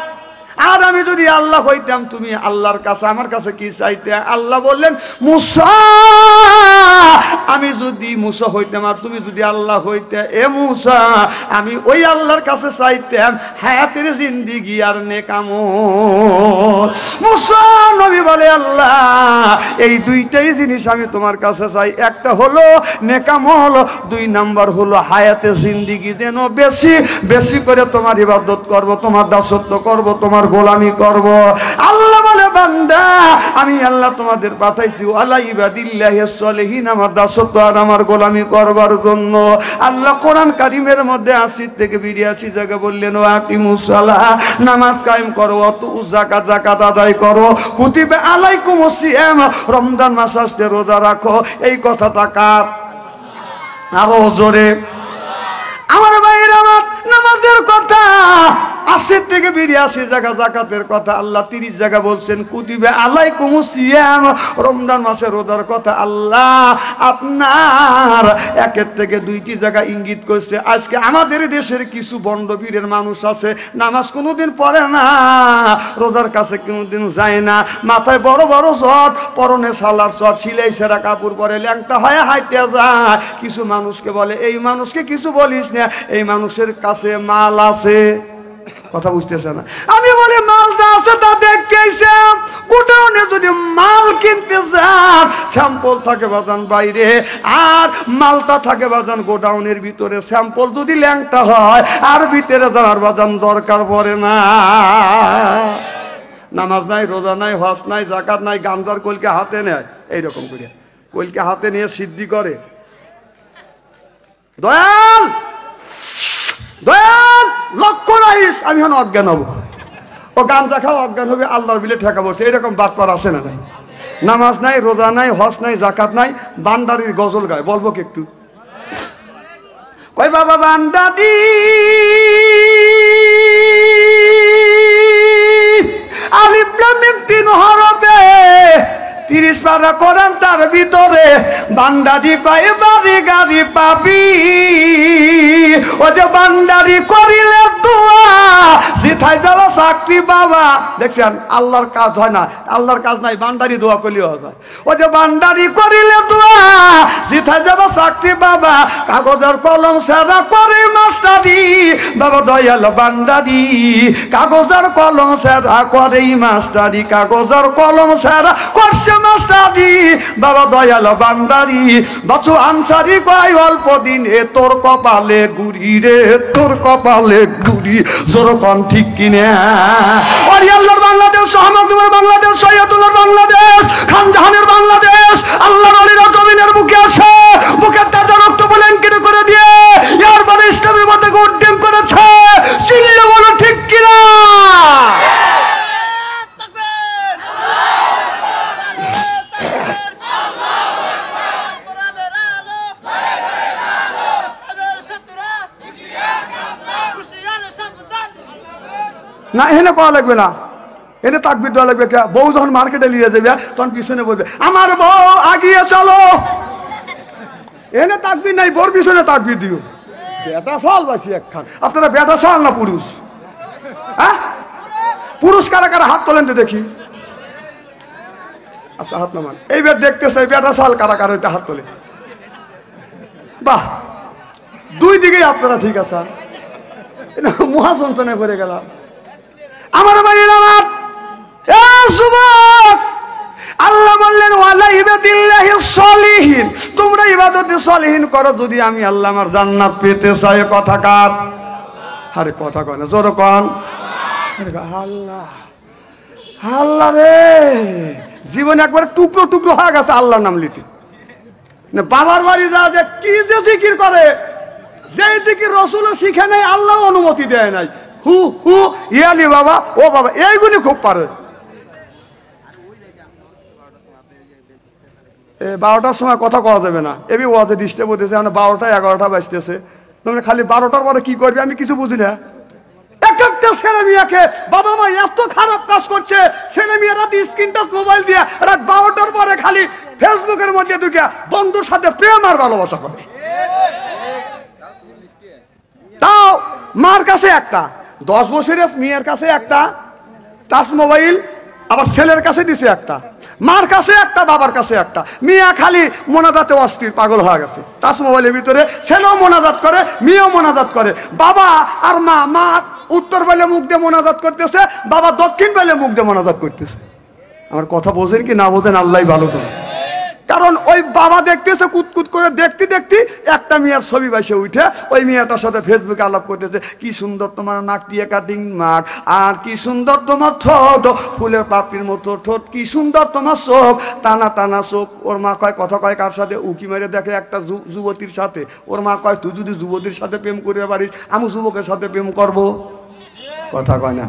Speaker 1: আর আমি যদি আল্লাহ হইতাম তুমি আল্লাহর কাছে আমার কাছে কি চাইতে? আল্লাহ বললেন মুসা আমি যদি মুসা হইতাম আর তুমি যদি আল্লাহ হইতে, এ মুসা আমি ওই আল্লাহর কাছে চাইতাম হায়াতের জিন্দেগি আর নেক আমল। মুসা নবী বলে আল্লাহ এই দুইটাই জিনিস আমি তোমার কাছে চাই, একটা হলো নেক আমল, 2 নাম্বার হলো হায়াতের জিন্দেগি, যেন বেশি বেশি করে তোমার ইবাদত করব, তোমার দাসত্ব করব, তোমার গোলামি করব। আল্লাহ বলে বান্দা আমি আল্লাহ তোমাদের পাঠাইছি আলা ইবাদিল্লাহিস সলিহিন, আমার দাসত্ব আর আমার গোলামি করবার জন্য। আল্লাহ কোরআন কারীমের মধ্যে 80 থেকে 82 জায়গা বললেন ওয়া আকিমুস সালাহ, নামাজ কায়েম করো, ওয়াতু যাকাত, যাকাত আদায় করো, কুতিবা আলাইকুমুস সিয়াম, রমজান মাস আসতে রোজা রাখো। এই কথাটা কার? আরো জোরে। আমার ভাইরা আমার নামাজের কথা 80 থেকে 82 জায়গা, যাকাতের কথা আল্লাহ 30 জায়গা বলছেন, কুতিবা আলাইকুমুস সিয়াম, রমজান মাসে রোজার কথা আল্লাহ আপনার 1 থেকে 2টি জায়গা ইঙ্গিত করছে। আজকে আমাদের দেশের কিছু বন্ডবীরের মানুষ আছে নামাজ কোনোদিন পড়ে না, রোজার কাছে কোনোদিন যায় না, মাথায় বড় বড় চট, পরনে সালার চট, সিলাই ছেঁড়া কাপড় পরে ল্যাংটা হয়ে হাঁটতে যায়। কিছু মানুষকে বলে এই মানুষকে কিছু বলিস না, এই মানুষের কাছে মাল আছে। কথা বুঝতেছে না? আমি বলি মাল যা আছে তা দেখেছে, গোডাউনে যদি মাল কিনতে যান স্যাম্পল থাকে বাজান বাইরে, আর মালটা থাকে বাজান গোডাউনের ভিতরে। স্যাম্পল যদি ল্যাংটা হয় আর ভিতরে যাওয়ার বাজান দরকার পড়ে না। নামাজ নাই, রোজা নাই, হজ নাই, যাকাত নাই, গামজার কলকে হাতে নেয় এইরকম করে কইলকে হাতে নিয়ে সিদ্ধি করে, দয়াল দয়াল লক্ষ্য রাইস, আমি এখন অজ্ঞান হব। ও গামজা খাও অজ্ঞান হবে, আল্লাহর বিলে ঠেকা বলছে। এরকম বাটপার আছে না নাই? নামাজ নাই, রোজা নাই, হজ নাই, জাকাত নাই, বান্দারির গজল গায়। বলবো কি একটু? কই বাবা বান্দারি আলিফ লাম মিম তিন হরফে 30 পারা কোরআন তার ভিতরে বান্দারি কয় বাড়ি গাড়ি পাবি। ও যে বান্দারি করিলে দোয়া জিথাই যাওয়া চাকরি বাবা। দেখছেন আল্লাহর কাজ হয় না, আল্লাহর কাজ নাই, বান্দারি দোয়া করলেও হয়। ও যে বান্দারি করিলে দোয়া জিথাই যাওয়া চাকরি বাবা। কাগজের কলম সেরা করে মাস্টারি বাবা দয়াল বান্দারি। কাগজের কলম সেরা করে মাস্টারি, কাগজের কলম সেরা করছে মাস্টারি বাবা দয়াল বান্দারি। বাছু আনসারি কয় অল্প দিনে তোর কপালে গুড়ি রে, তোর কপালে গুড়ি। জোরকন ঠিক কিনে ওরে আল্লাহর বাংলাদেশ, সহমতুল্লাহ বাংলাদেশ, সৈয়দুল্লাহর বাংলাদেশ, খানজাহানের বাংলাদেশ। আল্লাহর ওলিরা জমিনের বুকে আছে, বুকের তাজা রক্ত বলেঙ্কিত করে দিয়ে এরপরে ইসলামের মধ্যে উদ্যম করেছে। চিল্লে বলো ঠিক কিনা? না এখানে পাওয়া লাগবে না, এনে তাকবির দেওয়া লাগবে। বউ যখন মার্কেটে নিয়ে যাবে তখন পিছনে বলবে আমার বউ আগিয়ে চলো। এনে তাকবির নাই, বউর পিছনে তাকবির দিও। বেটা সাল বাসি একখান। আপনারা বেটা সাল না পুরুষ? হ্যাঁ পুরুষ কারা কারা হাত তোলেন তো দেখি। আচ্ছা হাত নামান। এইবার দেখতেছে বেটা সাল কারা কারা এটা হাত তোলে। বাহ, দুই দিকেই আপনারা ঠিক আছে। মহাসন্তনে করে গেলাম। আমার ভাইয়ের আমার যুবক, আল্লাহ বললেন ওয়ালা ইবাদিল্লাহিস সলিহিন, তোমরা ইবাদতে সলিহিন করো যদি আমি আল্লাহ আমার জান্নাত পেতে চাই। কথা কার? আরে কথা কয় না, জোরে কোন। আল্লাহ আল্লাহ রে, জীবন একবার টুকরো টুকরো হয়ে গেছে আল্লাহর নাম লিতে। বাবার বাড়ি যা যে কি যে জিকির করে, যেই জিকির রসুলও শিখে নাই, আল্লাহ অনুমতি দেয় নাই। হু হু ইয়ালি বাবা ও বাবা এইগুলি খুব পারে। 12টার সময় কথা কওয়া যাবে না, এবি ওয়াজে ডিস্টার্ব হতেছে। 12টা 11টা বাজতেছে, তোমরা খালি 12টার পরে কি করবে আমি কিছু বুঝি না। এক একটা ছেলে মেয়েকে বাবা মা এত খারাপ কাজ করছে, ছেলে মেয়েরা স্ক্রিন টাচ মোবাইল দিয়ে রাত 12টার পরে খালি ফেসবুকের মধ্যে ঢুকে বন্ধুর সাথে প্রেম আর ভালোবাসা করে। তাও মার কাছে একটা, 10 বছরের মেয়ের কাছে একটা টাচ মোবাইল, আবার ছেলের কাছে দিছে একটা, মার কাছে একটা, বাবার কাছে একটা। মেয়ে খালি মোনাজাতে অস্থির, পাগল হয়ে গেছে টাচ মোবাইলের ভিতরে। ছেলেও মোনাজাত করে, মেয়েও মোনাজাত করে। বাবা আর মা, মা উত্তর বেলে মুখ দিয়ে মোনাজাত করতেছে, বাবা দক্ষিণ বেলে মুখ দিয়ে মোনাজাত করতেছে। আমার কথা বোঝেন কি না বোঝেন আল্লাহ ভালো করে। কারণ ওই বাবা দেখতেছে কুতকুত করে, দেখতে দেখতে একটা মেয়ের ছবি বাইসে উঠে ওই মেয়েটার সাথে ফেসবুকে আলাপ করতেছে। কি সুন্দর তোমার নাক দিয়ে কাটিং মাক, আর কি সুন্দর তোমার ঠোঁট, ফুলের পাপড়ির মতো ঠোঁট, কি সুন্দর তোমার চোখ, টানা টানা চোখ। ওর মা কয় কথা কয় কার সাথে? উকি মেরে দেখে একটা যুবতীর সাথে। ওর মা কয় তুই যদি যুবতীর সাথে প্রেম করে পারিস, আমি যুবকের সাথে প্রেম করব। কথা কয় না।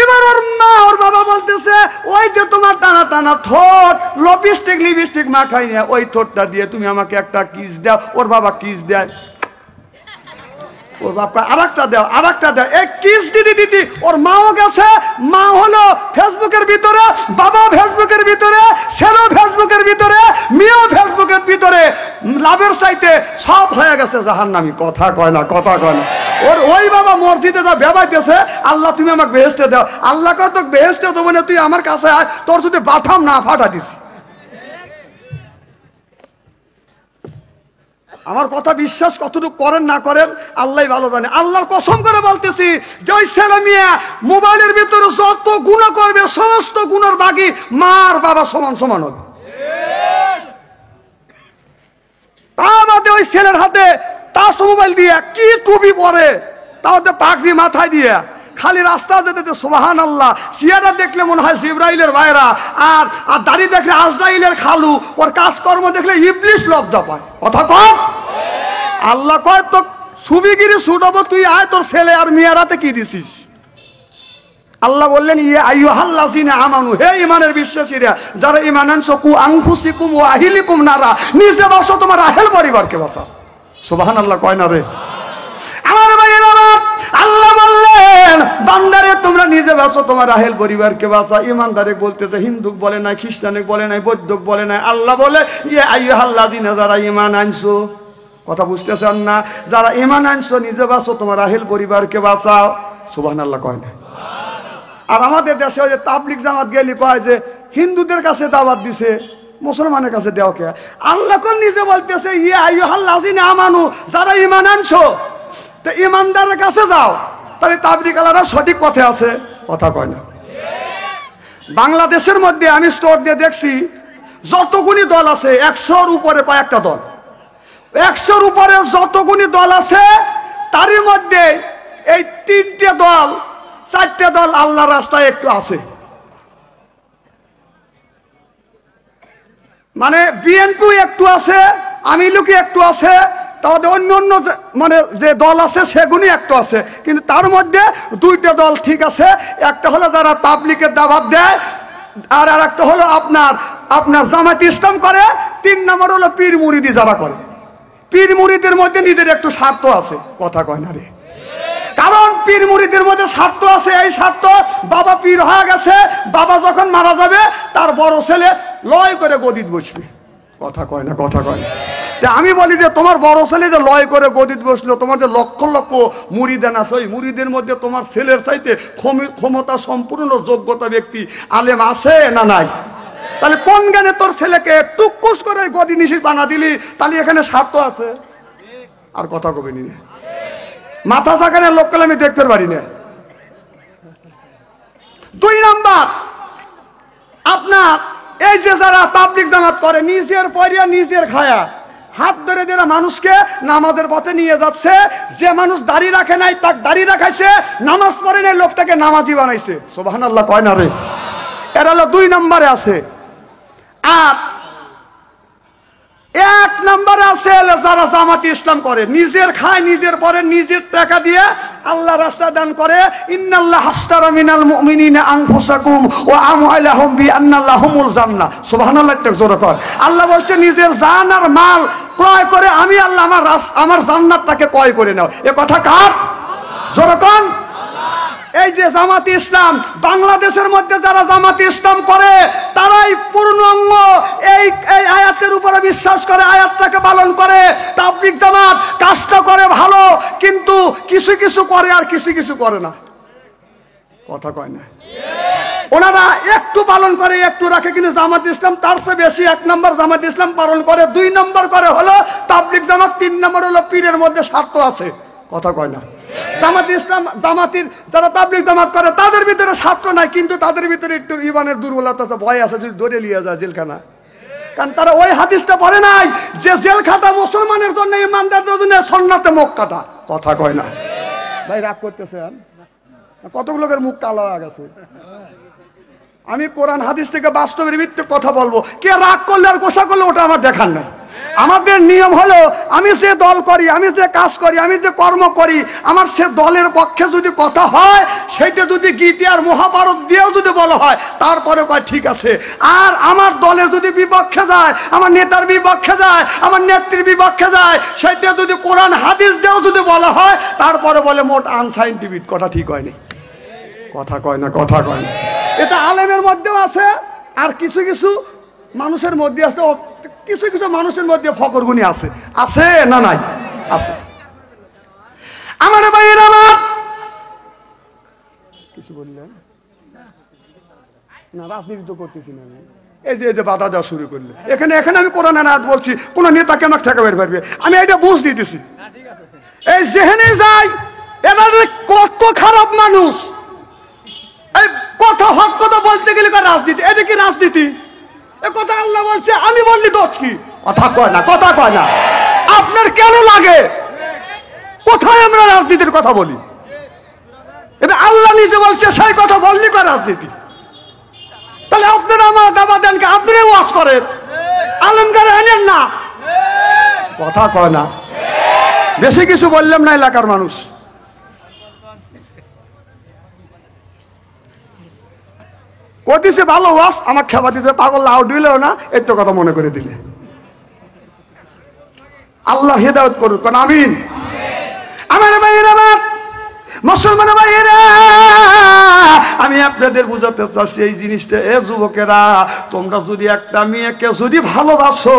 Speaker 1: এবার ওর মা ওর বাবা বলতেছে ওই যে তোমার টানা টানা ঠোঁট, লিপস্টিক লিপস্টিক মাখাই না, ওই ঠোঁটটা দিয়ে তুমি আমাকে একটা কিস দাও। ওর বাবা কিস দেয়, ওর বাবা আরেকটা দাও, আরেকটা দাও। এই কিস দিদি দিদি ওর মাও গেছে। মা হলো ফেসবুকের ভিতরে, বাবা ফেসবুকের ভিতরে, ছেলেও ফেসবুকের ভিতরে, মেয়েও ফেসবুকের ভিতরে। লাভের চাইতে সব হয়ে গেছে জাহান্নামী। কথা কয় না, কথা কয় না। ওর ওই বাবা মসজিদে যা বেবাইতেছে, আল্লাহ তুমি আমাকে বেহেশতে দাও। আল্লাহ কয় তোকে বেহেশতে দেবো না, তুই আমার কাছে আয়, তোর যদি বাথাম না ফাটা দিছি। আমার কথা বিশ্বাস কতটুকু করেন না করেন আল্লাহ ভালো জানে। আল্লাহর কসম করে বলতেছি যে ওই ছেলে মেয়ে মোবাইলের ভিতরে যত গুনাহ করবে, সমস্ত গুনার বাকি মার বাবা সমান সমান হবে। তার বাদে ওই ছেলের হাতে টাচ মোবাইল দিয়ে কি টুপি পরে, তাও পাগড়ি মাথায় দিয়ে খালি রাস্তা যেতে সুবহানাল্লাহ, চেহারা দেখলে মনে হয় জিবরাইলের ভাইরা, আর দাড়ি দেখলে আজরাইলের খালু, ওর কাজকর্ম দেখলে ইবলিস লজ্জা পায়। কথা কম। আল্লাহ কয় তো সুবিগিরি ছুটাবো, তুই আয়, তোর ছেলে আর মেয়েরাতে কি দিছিস? আল্লাহ বললেন ইয়া আইয়ুহাল্লাযিনা আমানু, হে ঈমানের বিশ্বাসীরা, যারা ঈমান আনছো, কু আনফুসিকুম ওয়া আহলিকুম নারা, নিজে বাঁচো, তোমার আহল পরিবারকে বাঁচাও। সুবহানাল্লাহ কয় না রে আমার ভাইয়েরা? আল্লাহ বললেন বান্দারে তোমরা নিজে বাঁচো, তোমার আহল পরিবারকে বাঁচাও। ঈমানদারে বলতেছে, হিন্দুক বলে নাই, খ্রিস্টানিক বলে নাই, বৌদ্ধক বলে নাই। আল্লাহ বলে ইয়া আইয়ুহাল্লাযিনা, যারা ঈমান আনছো, কথা বুঝতেছেন না? যারা ঈমান আনছো নিজে বাঁচো, তোমার আহল পরিবারকে বাঁচাও। সুবহানাল্লাহ কয় না? আর আমাদের দেশে ওই যে তাবলিগ জামাত গেলি কয় যে হিন্দুদের কাছে দাওয়াত দিছে, মুসলমানের কাছে দেওয়া কে? আল্লাহ কোন নিজে বলতেছে ইয়া আইয়ুহাল্লাযিনা আমানু, যারা ঈমান আনছো, তো ঈমানদারের কাছে যাও। তাহলে তাবলিগ আলারা সঠিক পথে আছে। কথা কয় না? বাংলাদেশের মধ্যে আমি স্টোর দিয়ে দেখছি যতগুলি দল আছে 100-র উপরে কয়েকটা দল, 100-র উপরে যতগুলি দল আছে তারই মধ্যে এই 3টে দল 4টে দল আল্লাহর রাস্তায় একটু আছে। মানে বিএনপি একটু আছে, আমিলুকি একটু আছে, তাহলে অন্য অন্য মানে যে দল আছে সেগুলি একটু আছে, কিন্তু তার মধ্যে 2টে দল ঠিক আছে। একটা হলো যারা তাবলিগের দাওয়াত দেয়, আর একটা হলো আপনার জামাত ইসলাম করে। 3 নম্বর হলো পীর মুরিদি যারা করে। পীর মুরিদের মধ্যে নিজের একটু স্বার্থ আছে। কথা কয় না রে? কারণ পীর মুরিদের মধ্যে স্বার্থ আছে। এই স্বার্থ, বাবা পীর হয়ে গেছে, বাবা যখন মারা যাবে তার বড় ছেলে লয় করে গদিত বসবে। কথা কয় না? কথা কয় না? আমি বলি যে তোমার বড় ছেলে যে লয় করে গদিত বসলো, তোমার যে লক্ষ লক্ষ মুরিদান আছে, ওই মুরিদের মধ্যে তোমার ছেলের চাইতে ক্ষমতা সম্পূর্ণ যোগ্যতা ব্যক্তি আলেম আছে না নাই? তাহলে কোন জ্ঞানে তোর ছেলেকে টুকুস করে গদি নিশি বানা দিলি? তাহলে এখানে স্বার্থ আছে। আর কথা কবে নি, মাথা চাকানের লোককে আমি দেখতে পারি না। 2 নাম্বার, আপনার এই যে যারা তাবলিগ জামাত করে, নিজের পয়রা নিজের খায়া, হাত ধরে যারা মানুষকে নামাজের পথে নিয়ে যাচ্ছে, যে মানুষ দাড়ি রাখে নাই তাকে দাড়ি রাখাইছে, নামাজ পড়ে নাই লোকটাকে নামাজি বানাইছে। সুবহানাল্লাহ কয় না রে? এরা হলো 2 নম্বরে আছে। আর 1 নম্বরে আছে যারা জামাত ইসলাম করে, নিজের খায়, নিজের পরে, নিজের টাকা দিয়ে আল্লাহ রাস্তা দান করে। ইন্নাল্লাহ হাসতারা মিনাল মুমিনিনা আনফুসাকুম ওয়া আমওয়ালাহুম বিআন্না লাহুমুল জান্নাহ। সুবহানাল্লাহ একটা জোরে কর। আল্লাহ বলছে নিজের জান আর মাল ক্রয় করে আমি আল্লাহ আমার জান্নাতটাকে ক্রয় করে নাও। এ কথা কার? জোরে কর। এই যে জামাত ইসলাম, বাংলাদেশের মধ্যে যারা জামাত ইসলাম করে তারাই পূর্ণাঙ্গ এই আয়াতের উপরে বিশ্বাস করে, আয়াতটাকে পালন করে। তাবলিগ জামাত কাজটা করে ভালো, কিন্তু কিছু কিছু করে আর কিছু কিছু করে না। কথা কয় না? ওনারা একটু পালন করে, একটু রাখে, কিন্তু জামাত ইসলাম তার চেয়ে বেশি। 1 নম্বর জামাত ইসলাম পালন করে, 2 নম্বর করে হলো তাবলিগ জামাত, 3 নম্বর হলো পীরের মধ্যে স্বার্থ আছে। কথা কয় না? জামাত ইসলাম, জামাতির যারা তাবলিগ জামাত করে তাদের ভিতরে স্বার্থ নাই, কিন্তু তাদের ভিতরে একটু ঈমানের দুর্বলতা, ভয় আছে, যদি ধরে নিয়ে যায় জেলখানা। কারণ তারা ওই হাদিসটা পড়ে নাই যে জেল খাটা মুসলমানের জন্য, ইমানদারদের জন্য সুন্নাতে মক্কাটা। কথা কয় না? ভাই রাগ করতেছেন? কতগুলো লোকের মুখ কালো হয়ে গেছে। আমি কোরআন হাদিস থেকে বাস্তবের ভিত্তিক কথা বলবো। কে রাগ করলে আর গোসা করলে ওটা আমার দেখার নাই। আমাদের নিয়ম হলো, আমি যে দল করি, আমি যে কাজ করি, আমি যে কর্ম করি, আমার সে দলের পক্ষে যদি কথা হয়, সেটা যদি গীতা আর মহাভারত দিয়েও যদি বলা হয়, তারপরে কয় ঠিক আছে। আর আমার দলের যদি বিপক্ষে যায়, আমার নেতার বিপক্ষে যায়, আমার নেত্রীর বিপক্ষে যায়, সেটা যদি কোরআন হাদিস দিয়েও যদি বলা হয়, তারপরে বলে মোট আনসাইন্টিফিক। কথা ঠিক হয়নি? কথা কয় না? কথা কয় না? এটা আলেমের মধ্যেও আছে, আর কিছু কিছু মানুষের মধ্যে আছে, কিছু কিছু মানুষের মধ্যে ফকরগুনি আছে। আছে না নাই? আছে। আমার ভাইয়েরা, আমার কিছু বললেন না, রাজনীতি তো করতেছি না। এই যে বাধা দেওয়া শুরু করলে, এখানে আমি কোরআন আয়াত বলছি, কোন নেতাকে আমাকে ঠেকাবার পারবে? আমি এটা বুঝ দিতেছি। এই যেখানে যাই, এরা কত খারাপ মানুষ। এই কথা হক কথা বলতে গেলে রাজনীতি। এটা কি রাজনীতি? এ কথা আল্লাহ বলছে, আমি বললি দোষ কি? কথা কয় না? কথা কয় না? আপনার কেন লাগে? কোথায় আমরা রাজনীতির কথা বলি? এবার আল্লাহ নিজে বলছে সেই কথা বললি কয় রাজনীতি। তাহলে আপনারা আমার দাবা দেনকে আপনারাই ওয়াজ করেন, আলমগার আনেন না, কথা কয় না। বেশি কিছু বললাম না এলাকার মানুষ। কতিছে ভালো ওয়াজ আমার খেবা দিতে পাগল লাউ দিলেও না এই তো কথা মনে করে দিলে। আল্লাহ হেদায়েত করুন, কোন আমিন। আমার ভাইয়েরা, আমার মুসলমান ভাইয়েরা, আমি আপনাদের বুঝাতে চাচ্ছি এই জিনিসটা। এ যুবকেরা, তোমরা যদি একটা মেয়েকে যদি ভালোবাসো,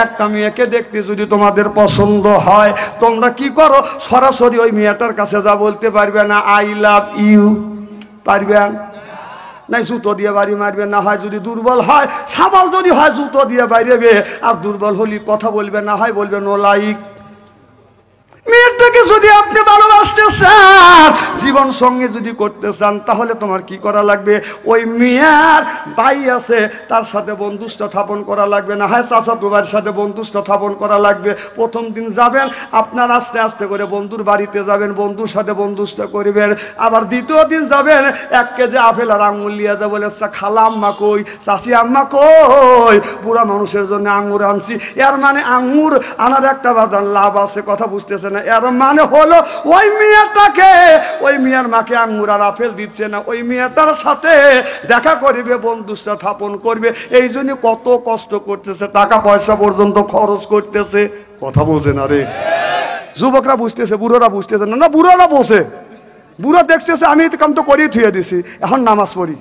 Speaker 1: একটা মেয়েকে দেখতে যদি তোমাদের পছন্দ হয়, তোমরা কি করো, সরাসরি ওই মেয়েটার কাছে যা বলতে পারবে না আই লাভ ইউ, পারবেন নাই? জুতো দিয়ে বাড়ি মারবে। না হয় যদি দুর্বল হয়, সাবাল যদি হয় জুতো দিয়ে বাইরেবে, আর দুর্বল হলে কথা বলবে, না হয় বলবে নো লাইক। মেয়েটাকে যদি আপনি ভালোবাসতে চান, জীবন সঙ্গে যদি করতে চান, তাহলে তোমার কি করা লাগবে, ওই মেয়ের ভাই আছে তার সাথে বন্ধুত্ব স্থাপন করা লাগবে, না হয় চাচাতো ভাইয়ের সাথে বন্ধুত্ব স্থাপন করা লাগবে। প্রথম দিন যাবেন আপনার, আস্তে আস্তে করে বন্ধুর বাড়িতে যাবেন, বন্ধুর সাথে বন্ধুত্ব করবেন। আবার দ্বিতীয় দিন যাবেন, 1 কেজি আপেল আর আঙুর লিয়ে যা বলে খালা আম্মা কই, চাচি আম্মা কই, বুড়া মানুষের জন্য আঙুর আনছি। এর মানে আঙুর আনার একটা বাজার লাভ আছে, কথা বুঝতেছেন না? এর মানে হলো ওই মেয়েটাকে, ওই মেয়ের মাকে আঙ্গুর আর আপেল দিচ্ছে না, ওই মেয়েটার সাথে দেখা করবে, বন্ধুত্ব স্থাপন করবে। এই জন্য কত কষ্ট করতেছে, টাকা পয়সা পর্যন্ত খরচ করতেছে, কথা বোঝে না রে। যুবকরা বুঝতেছে, বুড়োরা বুঝতেছে না। না, বুড়োরা বোঝে, বুড়ো দেখতেছে আমি কাম তো করিয়ে থুয়ে দিছি, এখন নামাজ পড়ি।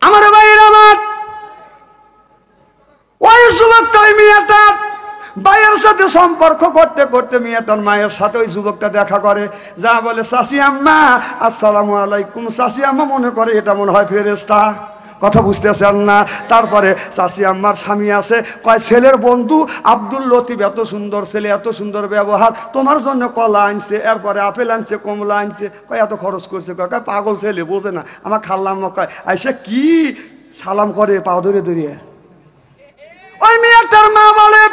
Speaker 1: আমার ভাইয়ের, আমার ওই যুবকটা ওই মেয়েটা ভাইয়ের সাথে সম্পর্ক করতে করতে মেয়েটার মায়ের সাথে ওই যুবকটা দেখা করে, যা বলে চাচি আম্মা আসসালামু আলাইকুম। চাচি আম্মা মনে করে এটা মনে হয় ফেরেশতা, কথা বুঝতেছেন না? তারপরে চাচি আম্মার স্বামী আসে, কয় ছেলের বন্ধু আব্দুল লতিফ, এত সুন্দর ছেলে, এত সুন্দর ব্যবহার, তোমার জন্য কলা আনছে, এরপরে আপেল আনছে, কমলা আনছে। কয় এত খরচ করছে? কয় পাগল ছেলে, বোঝে না। আমার খাল্লাম্মা কয় আইসে কি সালাম করে পা ধরে ধরিয়ে। ওই মেয়েটার মা বলে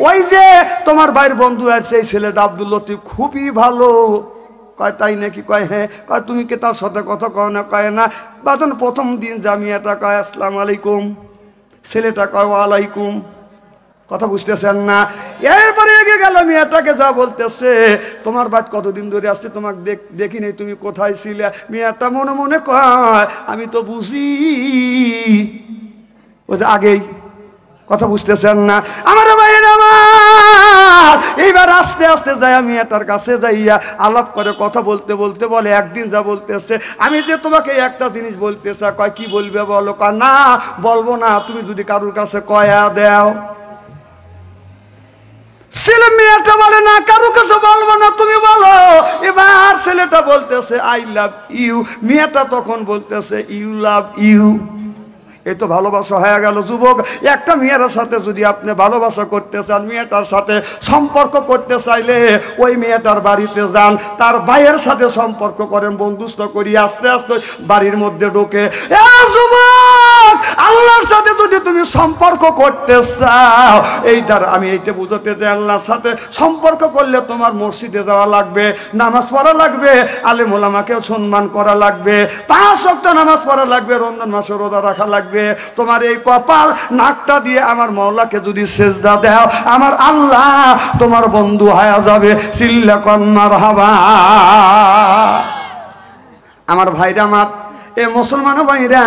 Speaker 1: ওই যে তোমার ভাইয়ের বন্ধু আছে এই ছেলেটা আব্দুল লতিফ, খুবই ভালো। কয় তাই নাকি? কয় হ্যাঁ। কয় তুমি কি তার সাথে কথা কয় না? কয় না। বাদন প্রথম দিন জামিয়াটা কয় আসসালামু আলাইকুম, ছেলেটা কয় ওয়ালাইকুম, কথা বুঝতেছেন না? এরপরে এগিয়ে গেল, মেয়েটাকে যা বলতেছে তোমার বাদ কতদিন ধরে আসছে, তোমাকে দেখিনি, তুমি কোথায় ছিলে? মেয়েটা মনে মনে কয় আমি তো বুঝি ওই যে আগেই, কথা বুঝতেছেন না? আমার ভাইয়ের, আমার এইবার আস্তে আস্তে যাই আমি তার কাছে যাইয়া আলাপ করে কথা বলতে বলতে বলে একদিন যা বলতেছে, আমি যে তোমাকে একটা জিনিস বলতেছে। কয় কি বলবে বলো? কয় না বলবো না, তুমি যদি কারোর কাছে কয়া দেও। ছেলে মেয়েটা বলে না কারো কাছে বলবো না, তুমি বলো। এবার ছেলেটা বলতেছে আই লাভ ইউ, মেয়েটা তখন বলতেছে ইউ লাভ ইউ। এই তো ভালোবাসা হয়ে গেল। যুবক, একটা মেয়ের সাথে যদি আপনি ভালোবাসা করতে চান, মেয়েটার সাথে সম্পর্ক করতে চাইলে ওই মেয়েটার বাড়িতে যান, তার ভাইয়ের সাথে সম্পর্ক করেন, বন্ধুত্ব করি, আস্তে আস্তে বাড়ির মধ্যে ঢোকে। যুবক, আল্লাহর সাথে যদি তুমি সম্পর্ক করতে চাও, এইটার আমি এইটা বুঝাতে চাই, আল্লাহর সাথে সম্পর্ক করলে তোমার মসজিদে যাওয়া লাগবে, নামাজ পড়া লাগবে, আলেম ওলামাকে সম্মান করা লাগবে, 5 ওয়াক্ত নামাজ পড়া লাগবে, রমজান মাসে রোজা রাখা লাগবে। তোমার এই কপাল নাকটা দিয়ে আমার মাওলাকে যদি সেজদা দাও, আমার আল্লাহ তোমার বন্ধু হয়ে যাবে। চিল্লা কর মারহাবা। আমার ভাইরা, আমার এ মুসলমান ভাইরা,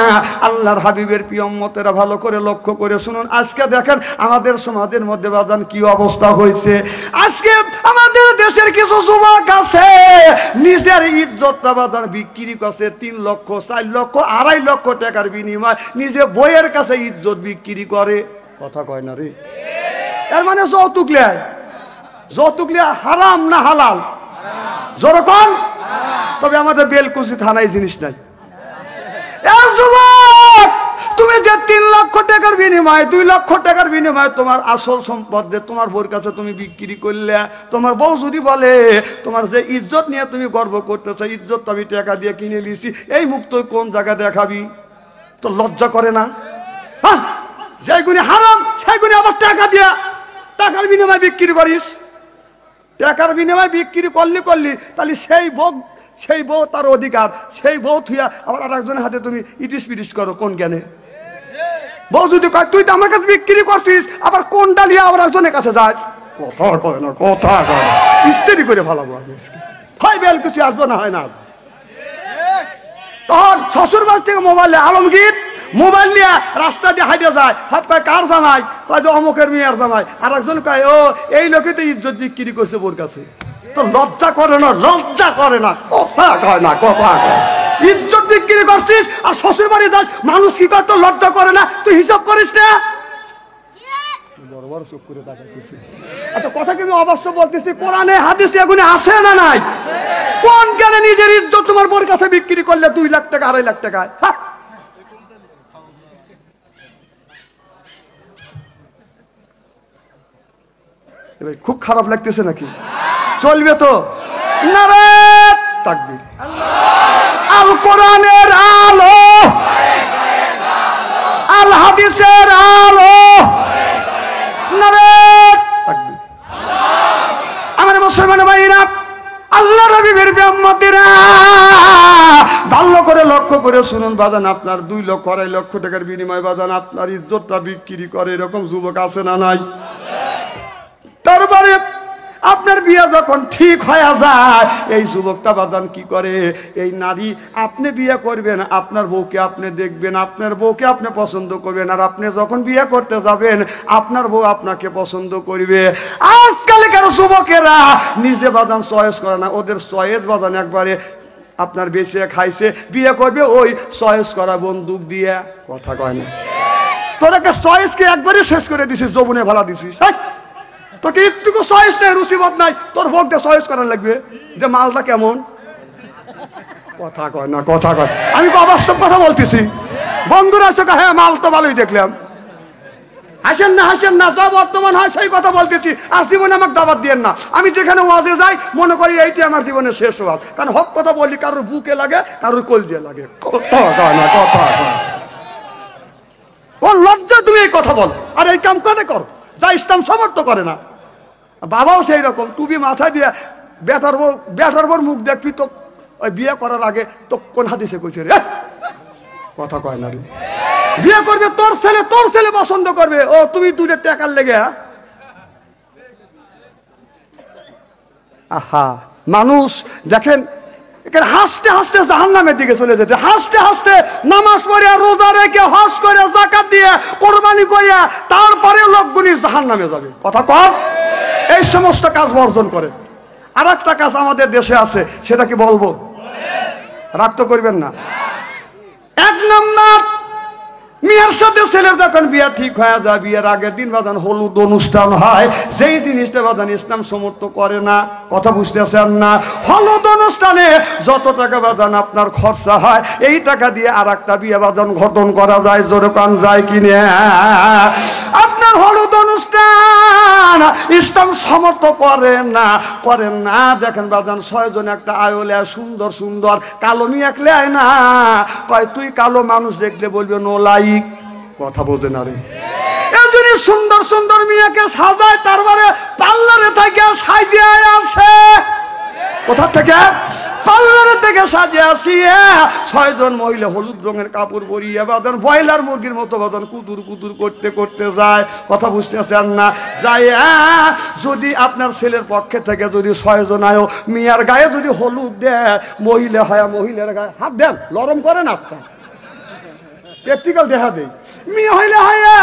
Speaker 1: আল্লাহর হাবিবের প্রিয় উম্মতেরা, ভালো করে লক্ষ্য করে শুনুন। আজকে দেখেন আমাদের সমাজের মধ্যে বাজান কি অবস্থা হয়েছে। আজকে আমাদের দেশের কিছু যুবক আছে নিজের ইজ্জতটা বাজান বিক্রি করছে 3 লক্ষ, 4 লক্ষ, 2.5 লক্ষ টাকার বিনিময় নিজে বইয়ের কাছে ইজ্জত বিক্রি করে। কথা কয় না রে? এর মানে যৌতুক লেয়। যৌতুক লেয়া হারাম না হালাল? যেরকম, তবে আমাদের বেলকুচি থানায় জিনিস নাই। তুমি যে 3 লক্ষ টাকার বিনিময়ে, 2 লক্ষ টাকার বিনিময়ে তোমার আসল সম্পদ যে তোমার বউর কাছে তুমি বিক্রি করলে, তোমার বউ যদি বলে তোমার যে ইজ্জত নিয়ে তুমি গর্ব করতেছ, ইজ্জত আমি টাকা দিয়ে কিনে নিয়েছি, এই মুখ তুই কোন জায়গা দেখাবি? তো লজ্জা করে না? হ্যাঁ, যেগুলি হারাম সেগুলি আবার টাকা দিয়া, টাকার বিনিময়ে বিক্রি করিস। টাকার বিনিময়ে বিক্রি করলি তাহলে সেই বউ তার অধিকার, সেই বউ থুয়া আবার আর একজনের হাতে তুমি ইটিস পিটিস করো কোন জ্ঞানে? বউ যদি কয় তুই তো আমার কাছে বিক্রি করছিস, আবার কোন ডালিয়া আবার একজনের কাছে যায়, কথা কয় না, কথা কয় ইস্তেরি করে ভালাবো আমি, হয় বেল কিছু আসবো না, হয় না। তখন শ্বশুর বাড়ি থেকে মোবাইলে আলমগীর মোবাইল নিয়ে রাস্তা দিয়ে হাইটে যায়, হাত কয় কার জামাই, কয় যে অমুকের মেয়ের জামাই, আর একজন কয় ও এই লোকে তো ইজ্জত বিক্রি করছে বোর কাছে। তো লজ্জা করে না, লজ্জা করে না, কথা কয় না, কথা কয়। ইজ্জত বিক্রি করছিস আর শ্বশুর বাড়ি যাস, মানুষ কি কয় তোর লজ্জা করে না? তুই হিসাব করিস না? বড় বড় চুপ করে তাকাইতেছি। আচ্ছা কথা কি আমি অবাস্তব বলতেছি? কোরআনে হাদিসে এগুলো আছে না নাই? কোন জ্ঞানে নিজের ইজ্জত তোমার বোর কাছে বিক্রি করলে 2 লাখ টাকা 2.5 লাখ টাকায়? খুব খারাপ লাগতেছে নাকি? চলবে তো? নারে তাকবীর। আল কোরআনের আলো, আল হাদিসের আলো, নারে তাকবীর। আমার মুসলমান ভাইরা, আল্লাহ নবীর উম্মতিরা ভালো করে লক্ষ্য করে শুনুন বাজান, আপনার 2 লক্ষ 2.5 লক্ষ টাকার বিনিময়ে বাজান আপনার ইজ্জতটা বিক্রি করে এরকম যুবক আছে না নাই? তারপরে আপনার বিয়ে যখন ঠিক হয়ে যায়, এই যুবকটা বাদান কি করে? এই নারী আপনি বিয়ে করবেন, আপনার বউকে আপনি দেখবেন, আপনার বউকে আপনি পছন্দ করবেন, আর আপনি যখন বিয়ে করতে যাবেন আপনার বউ আপনাকে পছন্দ করবে। আজকালকার যুবকেরা নিজে বাদান চয়েস করে না, ওদের চয়েস বাদান একবারে আপনার বেঁচে খাইছে, বিয়ে করবে ওই চয়েস করা বন্দুক দিয়ে, কথা কয় না। তোরাকে চয়েসকে একবারে শেষ করে দিছিস, যৌবনে ভালা দিছিস। তোকে একটুকু চয়েস নেই, রুচিবোধ নাই, তোর ভোগকে চয়েস করার লাগবে যে মালটা কেমন, কথা কয় না, কথা কয়। আমি তো অবাস্তব কথা বলতেছি। বন্ধুরা এসে হ্যাঁ মাল তো ভালোই দেখলাম, হাসেন না, যা বর্তমান হয় সেই কথা বলতেছি। আর জীবনে আমাকে দাবাত দিয়েন না, আমি যেখানে ওয়াজে যাই মনে করি এইটি আমার জীবনের শেষ ওয়াজ, কারণ হক কথা বলি, কারোর বুকে লাগে, কারোর কলজে লাগে, কথা কয় না, কথা কয়। কোন লজ্জা তুমি এই কথা বল, আর এই কাম করে কর যা ইসলাম সমর্থ করে না। বাবাও সেই রকম টুপি মাথায় দিয়ে বেটার বর মুখ দেখবি তো ওই বিয়ে করার আগে তো কোন হাদিসে কইছে রে, কথা কয় না রে। বিয়ে করবে তোর ছেলে পছন্দ করবে, ও তুমি 2 টাকার লেগে। আহা, মানুষ দেখেন হাসতে হাসতে জাহান্নামের দিকে চলে যেতে, হাসতে হাসতে নামাজ পড়ে রোজা রেখে হজ করে যাকাত দিয়ে কোরবানি করে তারপরে লোকগুলি জাহান্নামে যাবে, কথা কম। এই সমস্ত কাজ বর্জন করে। আর একটা কাজ আমাদের দেশে আছে, সেটা কি বলবো? রাগ তো করবেন না। 1 নম্বর, মেয়ের সাথে ছেলের যখন বিয়ে ঠিক হয়ে যায়, বিয়ের আগের দিন বাদান হলুদ অনুষ্ঠান হয়, যেই জিনিসটা বাদান ইসলাম সমর্থ করে না, কথা বুঝতেছেন না? হলুদ অনুষ্ঠানে যত টাকা বাদান আপনার খরচা হয়, এই টাকা দিয়ে আর একটা বিয়ে বাদান গঠন করা যায়, যেরকম যায় কিনে। আপনার হলুদ অনুষ্ঠান ইসলাম সমর্থ করেন না। দেখেন বাদান 6 জন একটা আয়োলে সুন্দর সুন্দর কালো মেয়ে একলে না, কয় তুই কালো মানুষ দেখলে বলবে নো লাইক, কথা বোঝে না রে। এজন্য সুন্দর সুন্দর মেয়েকে সাজায়, তারপরে পার্লারে থেকে সাজিয়ে আসে। কোথা থেকে? পার্লারে থেকে সাজিয়ে আসিয়ে 6 জন মহিলা হলুদ রঙের কাপড় পরিয়ে বাদন ব্রয়লার মুরগির মতো বাদন কুতুর কুতুর করতে করতে যায়, কথা বুঝতেছেন না? যায় যদি আপনার ছেলের পক্ষে থেকে যদি 6 জন আয়ো মেয়ের গায়ে যদি হলুদ দেয়, মহিলা হয় মহিলার গায়ে হাত দেন, লরম করেন আপনার প্র্যাকটিক্যাল দেখা দেয়। মেয়ে হইলে হয়া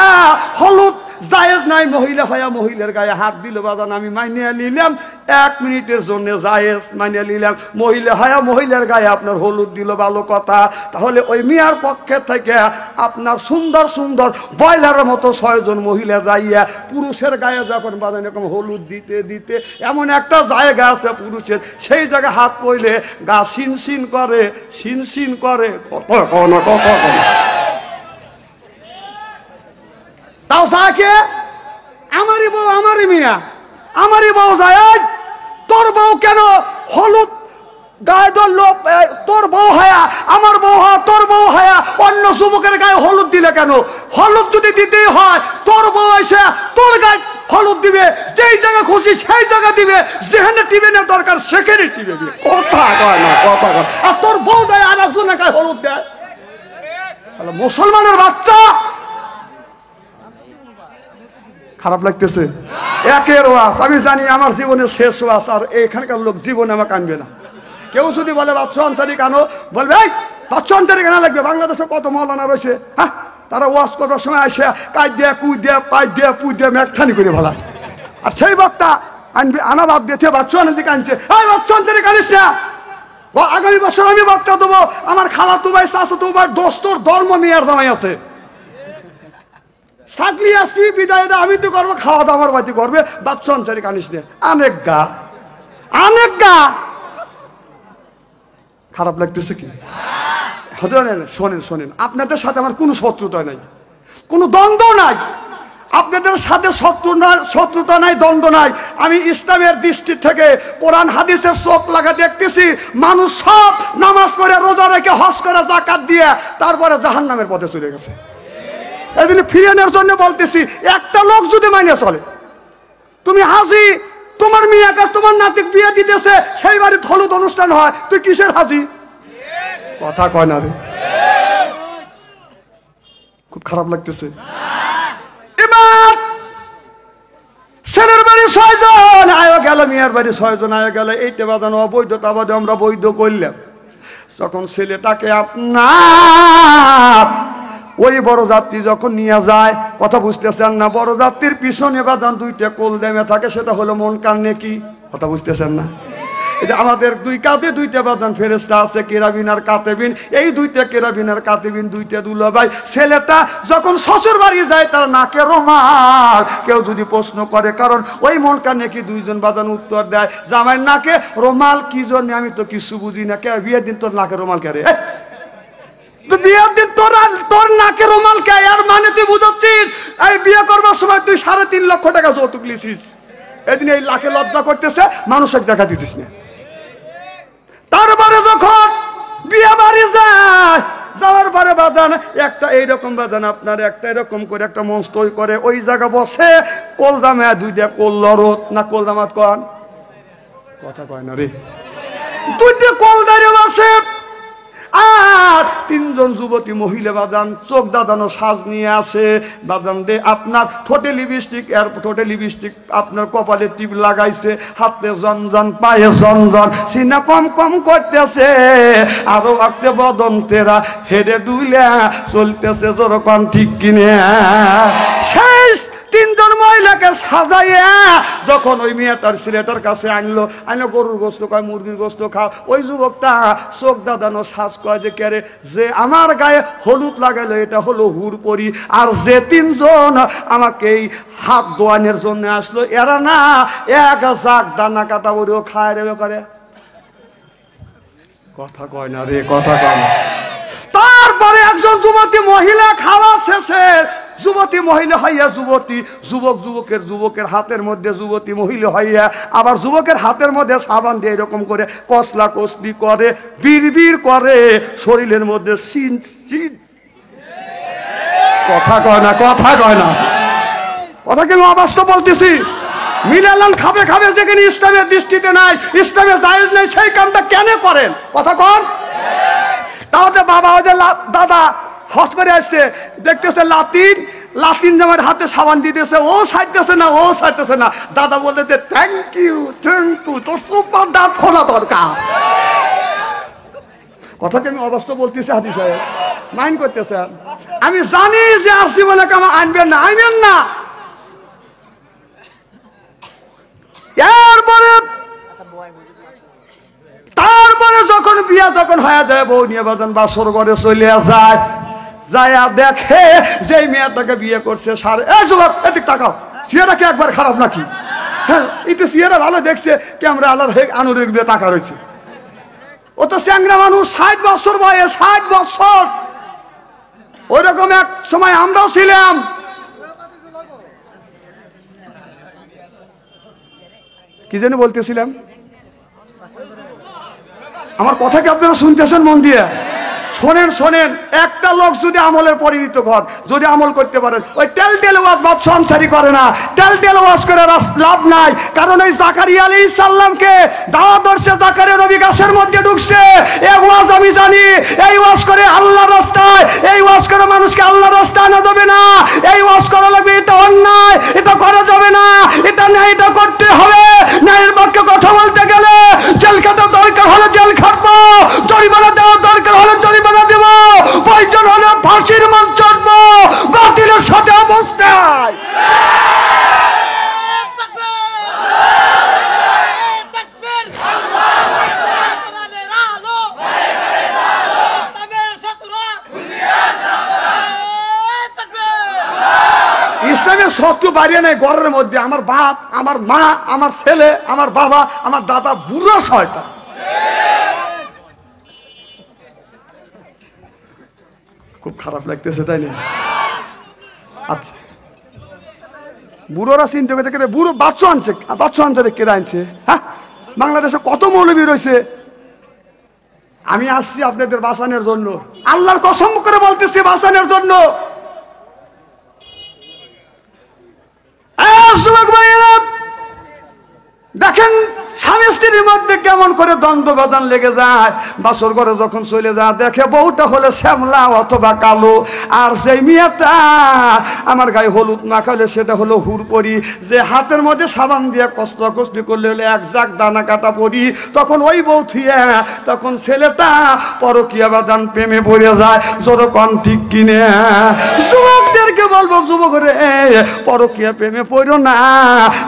Speaker 1: হলুদ জায়েজ নাই, মহিলা হয়া মহিলার গায়ে হাত দিল বাদান আমি মাইনে নিলাম, 1 মিনিটের জন্য জায়েজ মাইনে নিলাম। মহিলা হয়া মহিলার গায়ে আপনার হলুদ দিল, ভালো কথা। তাহলে ওই মেয়ার পক্ষে থেকে আপনার সুন্দর সুন্দর ব্রয়লারের মতো 6 জন মহিলা যাইয়া পুরুষের গায়ে যখন বাদান এরকম হলুদ দিতে দিতে এমন একটা জায়গা আছে পুরুষের, সেই জায়গায় হাত পড়লে গা শিনশিন করে, কথা তাও সাকে আমারই বউ আমারই মিয়া, আমারই বউ যায়, তোর বউ কেন হলুদ গায়ে ধরলো? তোর বউ হায়া আমার বউ হয়, তোর বউ হায়া অন্য যুবকের গায়ে হলুদ দিলে কেন? হলুদ যদি দিতেই হয় তোর বউ এসে তোর গায়ে হলুদ দিবে, যেই জায়গা খুশি সেই জায়গা দিবে, যেখানে টিবে না দরকার সেখানে টিবে দিবে। কথা কয় না, কথা কয়। আর তোর বউ দেয় আর একজনে গায়ে হলুদ দেয়। মুসলমানের বাচ্চা, খারাপ লাগতেছে? একের ওয়াজ আমি জানি আমার জীবনের শেষ ওয়াজ, আর এখানকার লোক জীবনে আমাকে আনবে না। কেউ যদি বলে বাচ্চা আনসারি কেন, বলবে এই বাচ্চা আনসারি কেন লাগবে? বাংলাদেশে কত মৌলানা রয়েছে, হ্যাঁ, তারা ওয়াজ করার সময় আসে কাজ দিয়ে কুই দিয়ে পাই দিয়ে পুই দিয়ে মেঘখানি করে ভালা। আর সেই বক্তা আনবি আনা বাদ দিয়ে বাচ্চা আনার দিকে আনছে, এই বাচ্চা আনসারি কানিস না, আগামী বছর আমি বক্তা দেবো, আমার খালাতো ভাই চাচাতো ভাই দোস্তর ধর্ম মেয়ার জামাই আছে, থাকলি আসবি বিদায় দা, আমি তো করবো, খাওয়া দাওয়ার বাতি করবে, বাচ্চা আনসারি কানিস না। অনেক গা, অনেক গা। খারাপ লাগতেছে কি? শোনেন শোনেন, আপনাদের সাথে আমার কোনো শত্রুতা নাই, কোনো দ্বন্দ্ব নাই, আপনাদের সাথে শত্রুতা নাই, দ্বন্দ্ব নাই। আমি ইসলামের দৃষ্টি থেকে কোরআন হাদিসের চোখ লাগা দেখতেছি, মানুষ সব নামাজ পড়ে রোজা রেখে হজ করে জাকাত দিয়ে তারপরে জাহান্নামের পথে চলে গেছে। এই জন্য ফিরানোর জন্য বলতেছি, একটা লোক যদি মাইনে চলে, তুমি হাজি, তোমার মেয়েকে তোমার নাতিক বিয়ে দিতেছে, সেই বাড়িতে হলুদ অনুষ্ঠান হয়, তুই কিসের হাজি? কথা কয় না রে, খুব খারাপ লাগতেছে। এবার ছেলের বাড়ি 6 জন আয় গেল, মেয়ের বাড়ি 6 জন আয় গেল, এইটা বাদানো অবৈধতা বাদে আমরা বৈধ করলাম। তখন ছেলেটাকে আপনার ওই বড় যাত্রী যখন নিয়ে যায়, কথা বুঝতেছেন না, বড় যাত্রীর পিছনে বাদান 2টা কোল দেমে থাকে, সেটা হলো মন কান নেকি। কথা বুঝতেছেন না? এই যে আমাদের 2 কাঁধে 2টা বাদান ফেরেশতা আছে, কেরাবিন আর কাতেবিন, এই 2টা কেরাবিন আর কাতেবিন 2টা দুলাভাই। ছেলেটা যখন শ্বশুর বাড়ি যায় তার নাকে রুমাল। কেউ যদি প্রশ্ন করে, কারণ ওই মন কান নেকি 2 জন বাদান উত্তর দেয়, জামাই নাকে রুমাল কি জন্য? আমি তো কিছু বুঝি না। কে বিয়ের দিন তোর নাকে রুমাল কে রে? তো বিয়ের দিন তোর নাকে রুমাল কে? আর মানে তুই বুঝাচ্ছিস এই বিয়ে করবার সময় তুই 3.5 লক্ষ টাকা যৌতুক লিছিস, এদিন এই লাখে লজ্জা করতেছে, মানুষের দেখা দিতিস না। তারপরে যখন বিয়ে বাড়ি যায়, যাওয়ার পরে বাদান একটা এইরকম বাদান আপনার একটা এরকম করে একটা মঞ্চ তৈরি করে, ওই জায়গা বসে কোলদামে 2টা কোল লরত না কোলদামাত কন, কথা কয় না রে, 2টা কোল দাঁড়িয়ে বসে। আর 3 জন যুবতী মহিলা বাদান চোখ দাদানো সাজ নিয়ে আসে, বাদান দে আপনার ঠোঁটে লিপস্টিক, এর ঠোঁটে লিপস্টিক, আপনার কপালে টিপ লাগাইছে, হাতে জনজন, পায়ে জনজন, সিনা কম কম করতেছে, আরো আঁকতে বদন তেরা, হেডে দুইলা চলতেছে যেরকম, ঠিক কিনে। শেষ 3 জন মহিলাকে সাজাইয়া যখন ওই মেয়ে তার ছেলেটার কাছে আনলো, গরুর গোস্ত কয়, মুরগির গোস্ত খাও, ওই যুবকটা চোখ দাদানো শ্বাস কয় যে কেরে, যে আমার গায়ে হলুদ লাগাইলো এটা হলো হুর পরি, আর যে 3 জন আমাকে এই হাত দোয়ানের জন্য আসলো, এরা না এক জাগ দানা কাটা বড়িও খায় রে করে। কথা কয় না রে, কথা কয় না। তারপরে একজন যুবতী মহিলা খাওয়া শেষে যুবতী মহিলা হইয়া যুবকের হাতের মধ্যে যুবতী মহিলা হইয়া আবার যুবকের হাতের মধ্যে সাবান দিয়ে এরকম করে কসলা কসলি করে, বিড়বিড় করে, শরীরের মধ্যে সিন সিন। কথা কয় না, কথা কয় না, কথা কি অবাস্তব বলতেছি? মিলালান খাবে খাবে, যেখানে ইসলামের দৃষ্টিতে নাই, ইসলামের জায়েজ নেই, সেই কামটা কেন করেন? কথা কন। তাহলে বাবা ওই যে দাদা হস করে আসছে, দেখতেছে লাতিন জামার হাতে সাবান দিতেছে, ও সাইতেছে না, ও সাইতেছে না। দাদা বলতেছে থ্যাংক ইউ, তোর সুপার দাঁত খোলা দরকার। কথা কি আমি অবাস্তব বলতেছি? হাদি সাহেব মাইন্ড করতেছে। আমি জানি যে আসি বলে কামা আনবেন না, আনবেন না। তারপরে যখন বিয়া যখন হয়ে যায়, বউ নিয়ে বাজান বাসর ঘরে চলে যায়, যায়া দেখে যে মেয়েটাকে বিয়ে করছে এদিক তাকাও, সিয়ারা কি একবার খারাপ নাকি? হ্যাঁ, একটু সিয়ারা ভালো দেখছে, ক্যামেরা আলার আনুরের দিয়ে তাকা রয়েছে। ও তো চ্যাংরা মানুষ, 60 বছর বয়স, 60 বছর। ওই রকম এক সময় আমরাও ছিলাম। কি জানি বলতেছিলাম, আমার কথা কি আপনারা শুনতেছেন মন দিয়ে? শোনেন শোনেন, একটা লোক যদি আমলের পরিণত ঘর যদি আমল করতে পারেন, ওই টেল ওয়াজ বাদ সংসারই করে না, টেল ওয়াজ করে লাভ নাই। কারণ ওই জাকারিয়া আলাইহিস সালামকে দাওয়াত দর্শে জাকারিয়া নবী গাছের মধ্যে ঢুকছে, এই ওয়াজ আমি জানি। এই ওয়াজ করে আল্লাহর রাস্তায়, এই ওয়াজ করে মানুষকে আল্লাহর রাস্তায় আনা যাবে না। এই ওয়াজ করা লাগবে, এটা অন্যায়, এটা করা যাবে না, এটা না, এটা করতে হবে। ন্যায়ের পক্ষে কথা বলতে গেলে জেল খাটা দরকার হলে জেল খাটবো, জরিমানা দেওয়া দরকার হলে জরিমানা দেব, প্রয়োজন হলে ফাঁসির মান চড়বো বাতিলের সাথে অবস্থায়। ইসলামের শক্তি বাড়িয়ে নেই ঘরের মধ্যে। আমার বাপ, আমার মা, আমার ছেলে, আমার বাবা, আমার দাদা বুড়ো শয়তান। খুব খারাপ লাগতেছে তাই না? আচ্ছা, বুড়োরা চিন্তা করতে গেলে বুড়ো বাচ্চা আনছে, বাচ্চা আনছে কে আনছে? হ্যাঁ, বাংলাদেশে কত মৌলবী রয়েছে। আমি আসছি আপনাদের বাঁচানোর জন্য, আল্লাহর কসম করে বলতেছি বাঁচানোর জন্য। দেখেন স্বামী স্ত্রীর মধ্যে কেমন করে দ্বন্দ্ব বাদান লেগে যায়। বাসর ঘরে যখন চলে যায় দেখে বউটা হলে শ্যামলা অথবা কালো, আর সেই মেয়েটা আমার গায়ে হলুদ মাখালে সেটা হলো হুড়পড়ি। যে হাতের মধ্যে সাবান দিয়ে কষ্ট কষ্ট করলে হলে এক জাক দানা কাটা পড়ি, তখন ওই বউ থুয়ে তখন ছেলেটা পরকীয়া বাদান প্রেমে পড়ে যায়। যেরকম ঠিক কিনে যুবকদেরকে বলবো, যুবক রে পরকীয়া প্রেমে পড়ো না।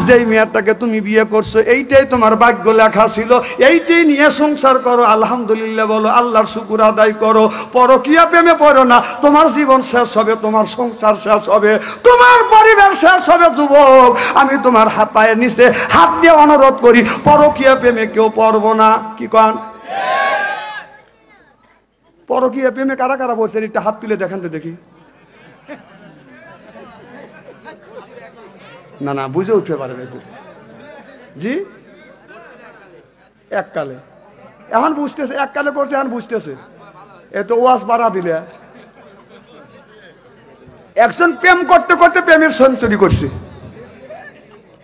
Speaker 1: যেই মেয়েটাকে তুমি বিয়ে করছো এইটাই তোমার ভাগ্য লেখা ছিল, এইটাই নিয়ে সংসার করো, আলহামদুলিল্লাহ বলো, আল্লাহর শুকর আদায় করো। পরকীয়া প্রেমে পড়ো না, তোমার জীবন শেষ হবে, তোমার সংসার শেষ হবে, তোমার পরিবার শেষ হবে। যুবক, আমি তোমার পায়ের নিচে হাত দিয়ে অনুরোধ করি, পরকীয়া প্রেমে কেউ পড়বো না। কি কন? পরকীয়া প্রেমে কারা কারা পড়ছেন একটা হাত তুলে দেখান তো দেখি। না না, বুঝে উঠতে পারবে জি, এককালে এখন বুঝতেছে, এককালে করছে এখন বুঝতেছে। এ তো ওয়াজ বাড়া দিলে। একজন প্রেম করতে করতে প্রেমের সেঞ্চুরি করছে,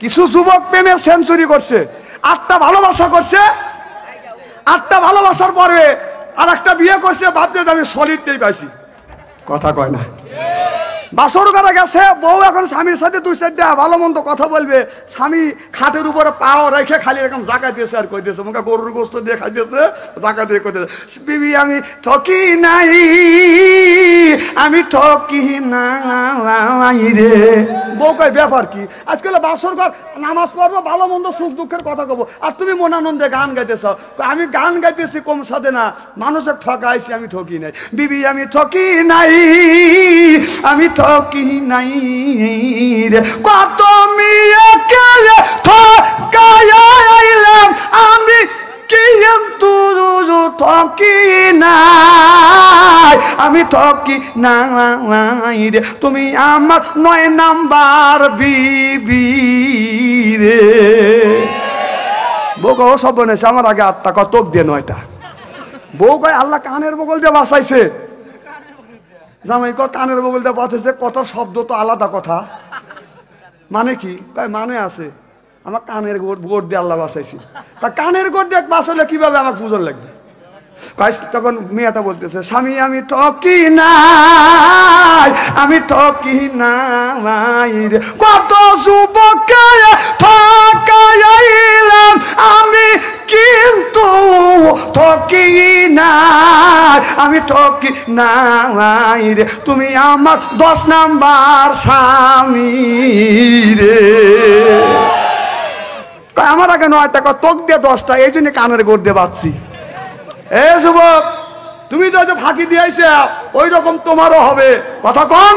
Speaker 1: কিছু যুবক প্রেমের সেঞ্চুরি করছে, 8টা ভালোবাসা করছে, 8টা ভালোবাসার পরে আর একটা বিয়ে করছে, ভাবতে আমি সলিডটাই পাইছি। কথা কয় না। বাসর ঘরে গেছে, বউ এখন স্বামীর সাথে 2-4টা ভালো মন্দ কথা বলবে, স্বামী খাটের উপরে পাও রেখে খালি এরকম জাকা দিয়েছে আর কই দিয়েছে, মুখে গরুর গোস্ত দিয়ে খাই দিয়েছে, জাকা দিয়ে কই দিয়েছে, বিবি আমি ঠকি নাই, আমি ঠকি নাই রে। বউ কয় ব্যাপার কি? আজকাল বাসর ঘর নামাজ পড়বো, ভালো মন্দ সুখ দুঃখের কথা কব, আর তুমি মনানন্দে গান গাইতেছ। আমি গান গাইতেছি কম সাধে না, মানুষের ঠকাইছি, আমি ঠকি নাই। বিবি আমি ঠকি নাই, আমি ঠকি নাই রে। কত মেয়েকে ঠকাইলাম আমি, কিন্তু ঠকি নাই, আমি ঠকি নাই রে। তুমি আমার 9 নাম্বার বিবি রে। বউ কো সব বনেছে আমার আগে 8টা কত দিয়ে 9টা। বউ কয় আল্লাহ কানের বগল দিয়ে বাঁচাইছে। জামাই কয় কানের বগল দিয়ে বাঁচাইছে, কত শব্দ তো আলাদা কথা, মানে কি? কয় মানে আছে, আমার কানের গোড় দিয়ে আল্লাহ বাঁচাইছি। তা কানের গোড় দিয়ে বাঁচালে কিভাবে আমার পুজোর লাগবে? তখন মেয়েটা বলতেছে, স্বামী আমি ঠকি নাই, আমি ঠকি নাই রে। কত যুবককে ঠকাইলাম আমি, কিন্তু ঠকি নাই, আমি ঠকি নাই রে। তুমি আমার 10 নাম্বার স্বামী রে। আমার আগে 9 টাকা, তোক দিয়ে 10টা, এই জন্য কানের গোড় দিয়ে বাঁচছি। এ যুবক, তুমি তো ফাঁকি দিয়েছে, ওই রকম তোমারও হবে। কথা কম।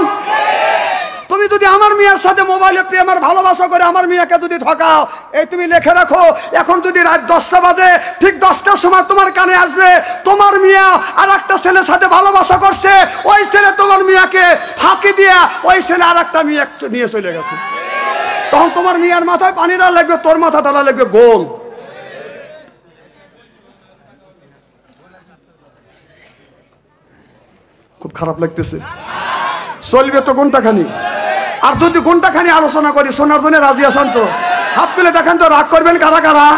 Speaker 1: তুমি যদি আমার মেয়ের সাথে মোবাইলে প্রেমের ভালোবাসা করে আমার মেয়েকে যদি ঠকাও, এই তুমি লিখে রাখো, এখন যদি রাত 10টা বাজে, ঠিক 10টার সময় তোমার কানে আসবে তোমার মেয়ে আর একটা ছেলের সাথে ভালোবাসা করছে, ওই ছেলে তোমার মেয়েকে ফাঁকি দিয়া ওই ছেলে আর একটা মেয়ে নিয়ে চলে গেছে। তখন তোমার মেয়ের মাথায় পানি না লাগবে, তোর মাথা ডালা লাগবে গোল। খারাপ লাগতেছে? চলবে তো ঘন্টাখানি। আর যদি ঘন্টাখানি আলোচনা করি শোনার জন্য রাজি আছেন তো? হাত তুলে দেখেন তো, রাগ করবেন কারা কারা?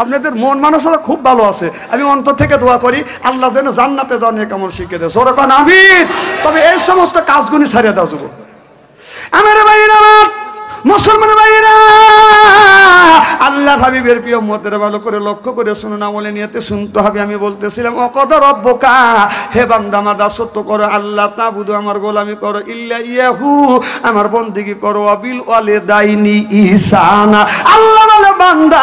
Speaker 1: আপনাদের মন মানসিকতা খুব ভালো আছে। আমি অন্তর থেকে দোয়া করি আল্লাহ যেন জান্নাতে জানে কেমন শিখে দেয়। জোরে কোন আমিন। তবে এই সমস্ত কাজগুলি ছাড়িয়ে দাও যুবক। আমার ভাইরা, মুসলমান ভাইরা, আল্লাহ হাবিবের প্রিয় উম্মতের ভালো করে লক্ষ্য করে শুনুন, আমলে নিয়তে শুনতে হবে। আমি বলতেছিলাম অকদর রব্বুকা, হে বান্দা আমার দাসত্ব করো, আল্লাহ তাবুদু আমার গোলামি করো, ইল্লা ইয়াহু আমার বন্দেগী করো, ওয়াবিল ওয়ালিদাইনি ইহসানা। আল্লাহ বলে বান্দা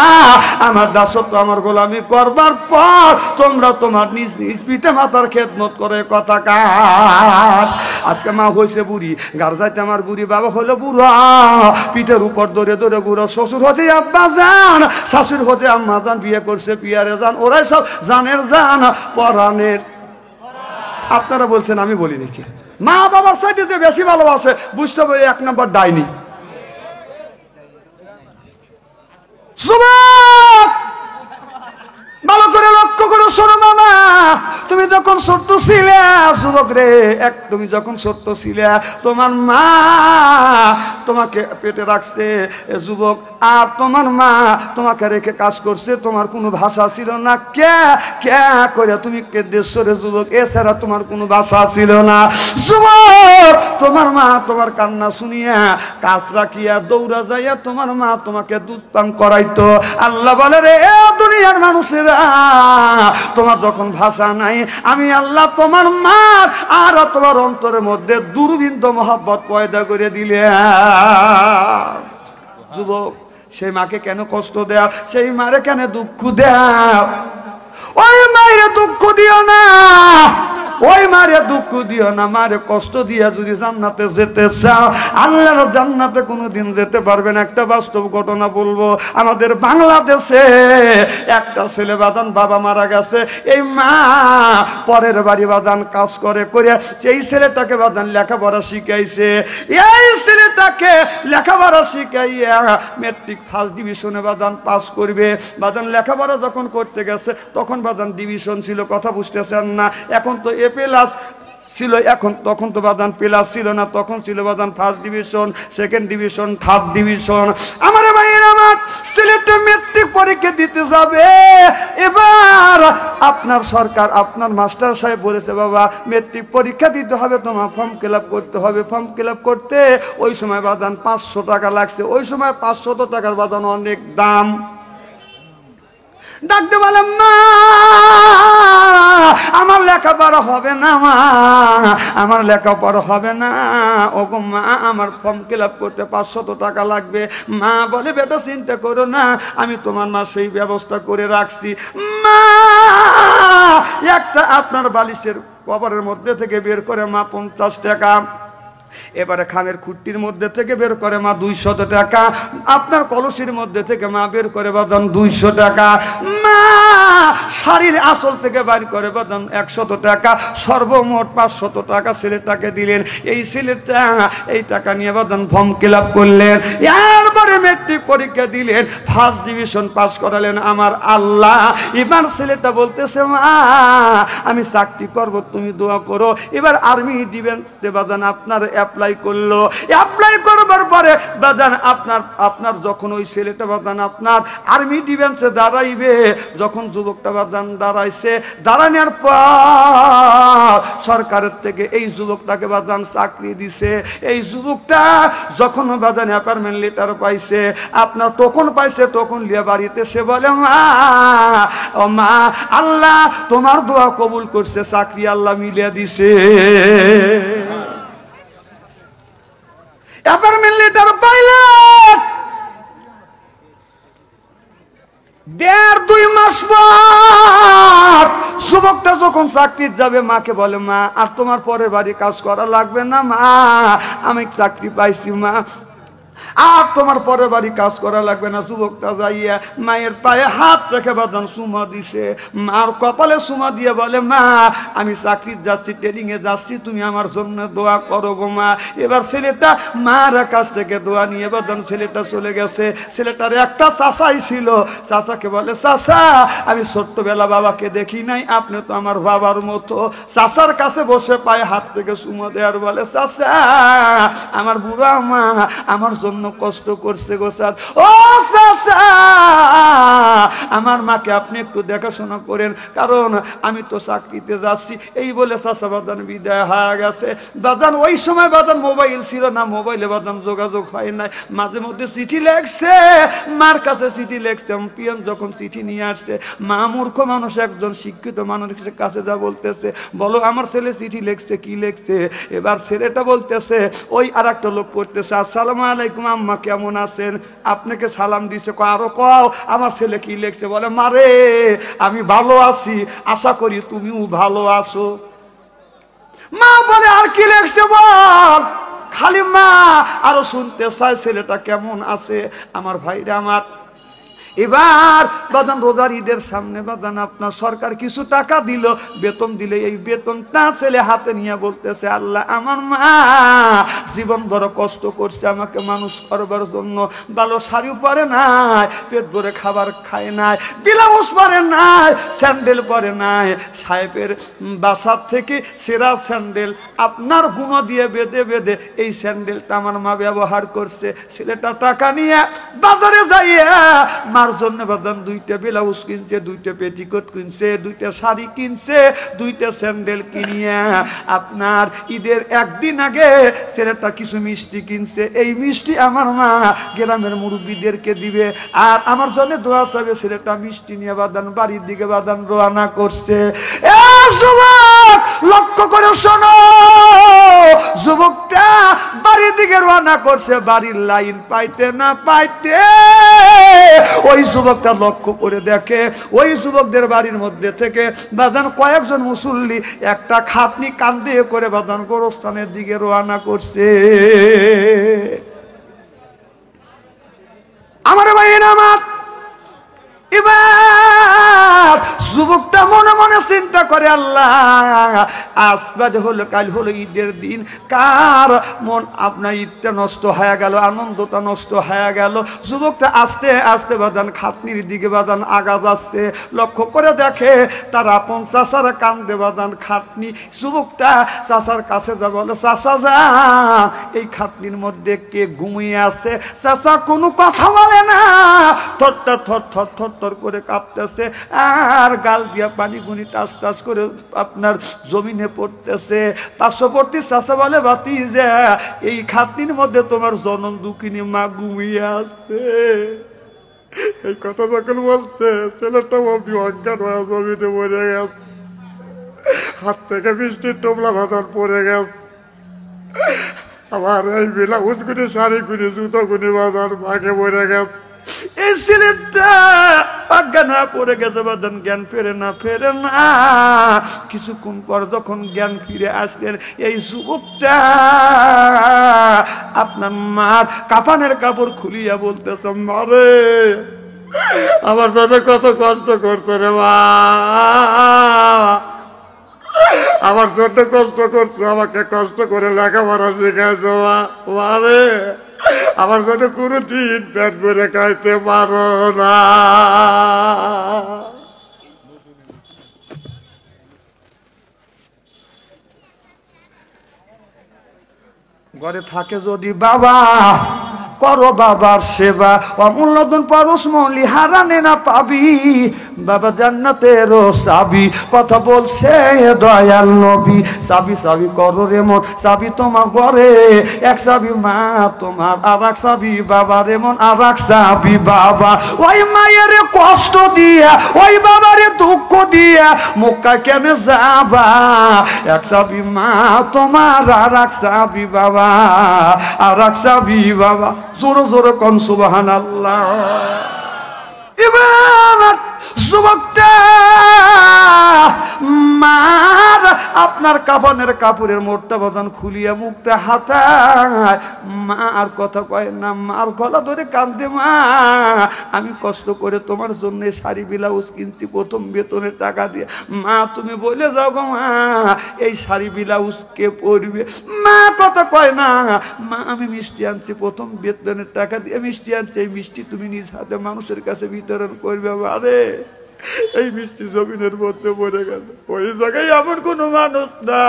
Speaker 1: আমার দাসত্ব আমার গোলামি করবার পর তোমরা তোমার নিজ নিজ পিতা মাতার খেদমত করে। কথা কার? আজকে মা হয়েছে বুড়ি, গার যাইতে আমার বুড়ি, বাবা হলো বুড়া, পিঠের উপর ধরে ধরে বুড়ো, শ্বশুর হচ্ছে আব্বা জান, শাশুর হচ্ছে আম্মা জান, বিয়ে করছে পিয়ারে জান, ওরাই সব জানের জান পরাণের। আপনারা বলছেন আমি বলি নাকি? মা বাবার সাইডে যে বেশি ভালোবাসে বুঝতে পারি 1 নম্বর ডাইনি। যুবক ভালো করে লক্ষ্য করে শোনো মামা, তুমি যখন ছোট্ট ছিলে যুবক রে, তুমি যখন ছোট্ট ছিলে তোমার মা তোমাকে পেটে রাখছে যুবক, আর তোমার মা তোমাকে রেখে কাজ করছে, তোমার কোনো ভাষা ছিল না, কে কে করে তুমি কেঁদেছো রে যুবক, এছাড়া তোমার কোনো ভাষা ছিল না যুবক। তোমার মা তোমার কান্না শুনিয়া কাজ রাখিয়া দৌড়া যাইয়া তোমার মা তোমাকে দুধ পান করাইতো। আল্লাহ বলে রে দুনিয়ার মানুষেরা, তোমার যখন ভাষা নাই, আমি আল্লাহ তোমার মা আর তোমার অন্তরের মধ্যে দুর্বিন্দু মহব্বত পয়দা করে দিলে। যুবক সেই মাকে কেন কষ্ট দেয়া, সেই মারে কেন দুঃখ দেয়া? ওই মায়ের দুঃখ দিও না, ওই মারে দুঃখ দিও না, মারে কষ্ট দিয়া যদি জান্নাতে যেতে চাও, আল্লাহর জান্নাতে কোনোদিন যেতে পারবে না। একটা বাস্তব ঘটনা বলবো, আমাদের বাংলাদেশে একটা ছেলে বাদান বাবা মারা গেছে, এই মা পরের বাড়ি বাদান কাজ করে করে সেই ছেলেটাকে বাদান লেখাপড়া শিখাইছে। এই ছেলেটাকে লেখাপড়া শিখাইয়া মেট্রিক ফার্স্ট ডিভিশনে বাদান পাস করবে। বাদান লেখাপড়া যখন করতে গেছে তখন বাদান ডিভিশন ছিল, কথা বুঝতেছেন না? এখন তো এ প্লাস ছিল, এখন তখন তো বাদান প্লাস ছিল না, তখন ছিল বাদান first division, second division, third division. আমার ভাইয়ের আমার ছেলেটা মেট্রিক পরীক্ষা দিতে যাবে, এবার আপনার সরকার আপনার মাস্টার সাহেব বলেছে বাবা মেট্রিক পরীক্ষা দিতে হবে, তোমার ফর্ম ফিল আপ করতে হবে। ফর্ম ফিল আপ করতে ওই সময় বাদান 500 টাকা লাগছে। ওই সময় 500 টাকার বাদান অনেক দাম। ডাকতে বললাম মা আমার লেখাপড়া হবে না, মা আমার লেখাপড়া হবে না, ওগো মা আমার ফর্ম ফিল আপ করতে 500 টাকা লাগবে। মা বলে বেটা চিন্তা করো না, আমি তোমার মা সেই ব্যবস্থা করে রাখছি। মা একটা আপনার বালিশের কভারের মধ্যে থেকে বের করে মা 50 টাকা, এবারে খামের খুঁটির মধ্যে থেকে বের করে মা 200 টাকা, আপনার কলসির মধ্যে থেকে মা বের করে বাদান 200 টাকা, মা শাড়ির আসল থেকে বাইর করে বাদান 100 টাকা, সর্বমোট 500 টাকা ছেলেটাকে দিলেন। এই ছেলেটা এই টাকা নিয়ে বাদান ফর্ম ফিল আপ করলেন, এরপরে মেট্রিক পরীক্ষা দিলেন, ফার্স্ট ডিভিশন পাস করালেন। আমার আল্লাহ, এবার ছেলেটা বলতেছে মা আমি চাকরি করব, তুমি দোয়া করো। এবার আর্মি দিবেন বাদান আপনার অ্যাপ্লাই করলো। অ্যাপ্লাই করবার পরে বাদান আপনার যখন ওই ছেলেটা বাদান আপনার আর্মি ডিফেন্সে দাঁড়াইবে, যখন যুবকটা বাদান দাঁড়াইছে, দাঁড়ানোর পর সরকারের থেকে এই যুবকটাকে বাদান চাকরি দিছে। এই যুবকটা যখন বাদান অ্যাপয়েন্টমেন্ট লেটার পাইছে, আপনার তখন পাইছে, তখন লিয়ে বাড়িতে সে বলে মা ও মা আল্লাহ তোমার দোয়া কবুল করছে, চাকরি আল্লাহ মিলিয়ে দিছে। অ্যাপয়েন্টমেন্ট লেটার পাইলেন, 1.5-2 মাস পর যুবকটা যখন চাকরি যাবে মাকে বলে মা আর তোমার পরের বাড়ি কাজ করা লাগবে না, মা আমি চাকরি পাইছি, মা আর তোমার পরের বাড়ি কাজ করা লাগবে না। যুবকটা যাইয়া মায়ের পায়ে হাত রেখে বাদান সুমা দিছে, মার কপালে সুমা দিয়ে বলে, মা আমি চাকরির যাচ্ছি, ট্রেনিং এ যাচ্ছি, তুমি আমার জন্য দোয়া করো গো মা। এবার ছেলেটা মার কাছ থেকে দোয়া নিয়ে বাদান ছেলেটা চলে গেছে। ছেলেটার একটা চাচাই ছিল, চাচাকে বলে, চাচা আমি ছোট্টবেলা বাবাকে দেখি নাই, আপনি তো আমার বাবার মতো। চাচার কাছে বসে পায়ে হাত থেকে সুমা দেওয়ার বলে, চাচা আমার বুড়া মা আমার জন্য কষ্ট করছে গো চাচা, ও চাচা আমার মাকে আপনি একটু দেখাশোনা করেন, কারণ আমি তো চাকরিতে যাচ্ছি। এই বলে চাচা বাদান বিদায় হয়ে গেছে। বাদান ওই সময় বাদান মোবাইল ছিল না, মোবাইলে বাদান যোগাযোগ হয় নাই, মাঝে মধ্যে চিঠি লেখছে, মার কাছে চিঠি লেখছে। পিয়ন যখন চিঠি নিয়ে আসছে, মা মূর্খ মানুষ একজন শিক্ষিত মানুষের কাছে যা বলতেছে, বলো আমার ছেলে চিঠি লেখছে, কি লেখছে? এবার ছেলেটা বলতেছে, ওই আর একটা লোক পড়তেছে, আসসালামু আলাইকুম আম্মা কেমন আছেন, আপনাকে সালাম দিছে, আরো কও আমার ছেলে কি লেখছে? বলে, মারে আমি ভালো আছি, আশা করি তুমিও ভালো আছো। মা বলে, আর কি লেখছে বল? খালি মা আরো শুনতে চায় ছেলেটা কেমন আছে। আমার ভাইরা আমার, এবার বাদান রোজার ঈদের সামনে বাদান আপনার সরকার কিছু টাকা দিল, বেতন দিলে এই বেতনটা ছেলে হাতে নিয়ে বলতেছে, আল্লাহ আমার মা জীবন বড় কষ্ট করছে আমাকে মানুষ করবার জন্য, ভালো শাড়ি পরে নাই, পেট ভরে খাবার খায় নাই, ব্লাউজ পরে নাই, স্যান্ডেল পরে নাই, সাহেবের বাসার থেকে সেরা স্যান্ডেল আপনার গুঁড়ো দিয়ে বেঁধে বেঁধে এই স্যান্ডেলটা আমার মা ব্যবহার করছে। ছেলেটা টাকা নিয়ে বাজারে যাইয়া মার জন্য বাদান দুইটা ব্লাউজ কিনছে, দুইটা পেটিকোট কিনছে, দুইটা শাড়ি কিনছে, দুইটা স্যান্ডেল কিনিয়া আপনার ঈদের একদিন আগে ছেলেটা কিছু মিষ্টি কিনছে। এই মিষ্টি আমার মা গ্রামের মুরব্বীদেরকে দিবে, আর আমার জন্য দোয়া চাবে। ছেলেটা মিষ্টি নিয়ে বাদান বাড়ির দিকে বাদান রওনা করছে। যুবক লক্ষ্য করে শোনো, যুবকটা বাড়ির দিকে রওনা করছে, বাড়ির লাইন পাইতে না পাইতে ওই যুবকটা লক্ষ্য করে দেখে, ওই যুবকদের বাড়ির মধ্যে থেকে বাদান কয়েকজন মুসল্লি একটা খাতনি কান্দে করে বাদান গোরস্থানের দিকে রওনা করছে। আমার ভাইয়েরা আমার, এবার যুবকটা মনে মনে চিন্তা করে, আল্লাহ আজ হলো কাল হলো ঈদের দিন, কার মন আপনার ঈদটা নষ্ট হয়ে গেল, আনন্দটা নষ্ট হয়ে গেল। যুবকটা আস্তে আস্তে বাদান খাতনির দিকে বাদান আগা যাচ্ছে, লক্ষ্য করে দেখে তার আপন চাচারা কান্দে বাদান খাতনি। যুবকটা চাচার কাছে যা বলে, চাচা যা এই খাতনির মধ্যে কে ঘুমিয়ে আছে? চাচা কোনো কথা বলে না, থরটা থর থর থর থর করে কাঁপতেছে, আর গাল দিয়া পানি গুনি টাস টাস করে আপনার জমিনে পড়তেছে। পার্শ্ববর্তী চাচা বলে, ভাতিজা এই খাতনির মধ্যে তোমার জনম দুঃখিনী মা ঘুমিয়ে আছে। এই কথা যখন বলছে, ছেলেটা অজ্ঞান হয়ে জমিনে পড়ে গেছে, হাত থেকে বৃষ্টির টোপলা ভাতার পড়ে গেছে। আমার এই ব্লাউজ গুনি, শাড়ি গুনি, জুতো গুনি বাজার মাকে পড়ে গেছে। এই ছেলেটা অজ্ঞান হয়ে পড়ে গেছে, বাদান জ্ঞান ফেরে না ফেরে না। কিছুক্ষণ পর যখন জ্ঞান ফিরে আসলেন, এই যুবকটা আপনার মার কাফানের কাপড় খুলিয়া বলতেছে, মারে আমার সাথে কত কষ্ট করছে রে মা, আমার জন্য কষ্ট করছো, আমাকে কষ্ট করে লেখাপড়া শিখাইছো মারে, আমার জন্য কোনো দিন পেট ভরে খাইতে পারো না। ঘরে থাকে যদি বাবা, করো বাবার সেবা, অমূল্যধন পরশ মৌলি হারানে না পাবি, বাবা জান্নাতেরও চাবি, কথা বলছে দয়াল নবী। চাবি চাবি করো রে মন, চাবি তোমার ঘরে, এক চাবি মা তোমার, আর এক চাবি বাবা রে মন, আর এক চাবি বাবা। ওই মায়ের কষ্ট দিয়া, ওই বাবারে দুঃখ দিয়া মক্কা কেন যাবা? এক চাবি মা তোমার, আর এক চাবি বাবা, আর এক চাবি বাবা। জোরে জোরে কোন সুবহানাল্লাহ। এবার যুবকটা মার আপনার কাফনের কাপড়ের মোটটা বাদান খুলিয়া মুখটা হাতায়, মা আর কথা কয় না, মার গলা ধরে কান্দে, মা আমি কষ্ট করে তোমার জন্য শাড়ি ব্লাউজ কিনছি প্রথম বেতনের টাকা দিয়ে, মা তুমি বলে যাও গো মা এই শাড়ি ব্লাউজ কে পরবে? মা কথা কয় না, মা আমি মিষ্টি আনছি প্রথম বেতনের টাকা দিয়ে মিষ্টি আনছি, এই মিষ্টি তুমি নিজ হাতে মানুষের কাছে বিতরণ করবে। আরে এই মিষ্টি জমিনের মধ্যে পড়ে গেল, ওই জায়গায় আমার কোনো মানুষ না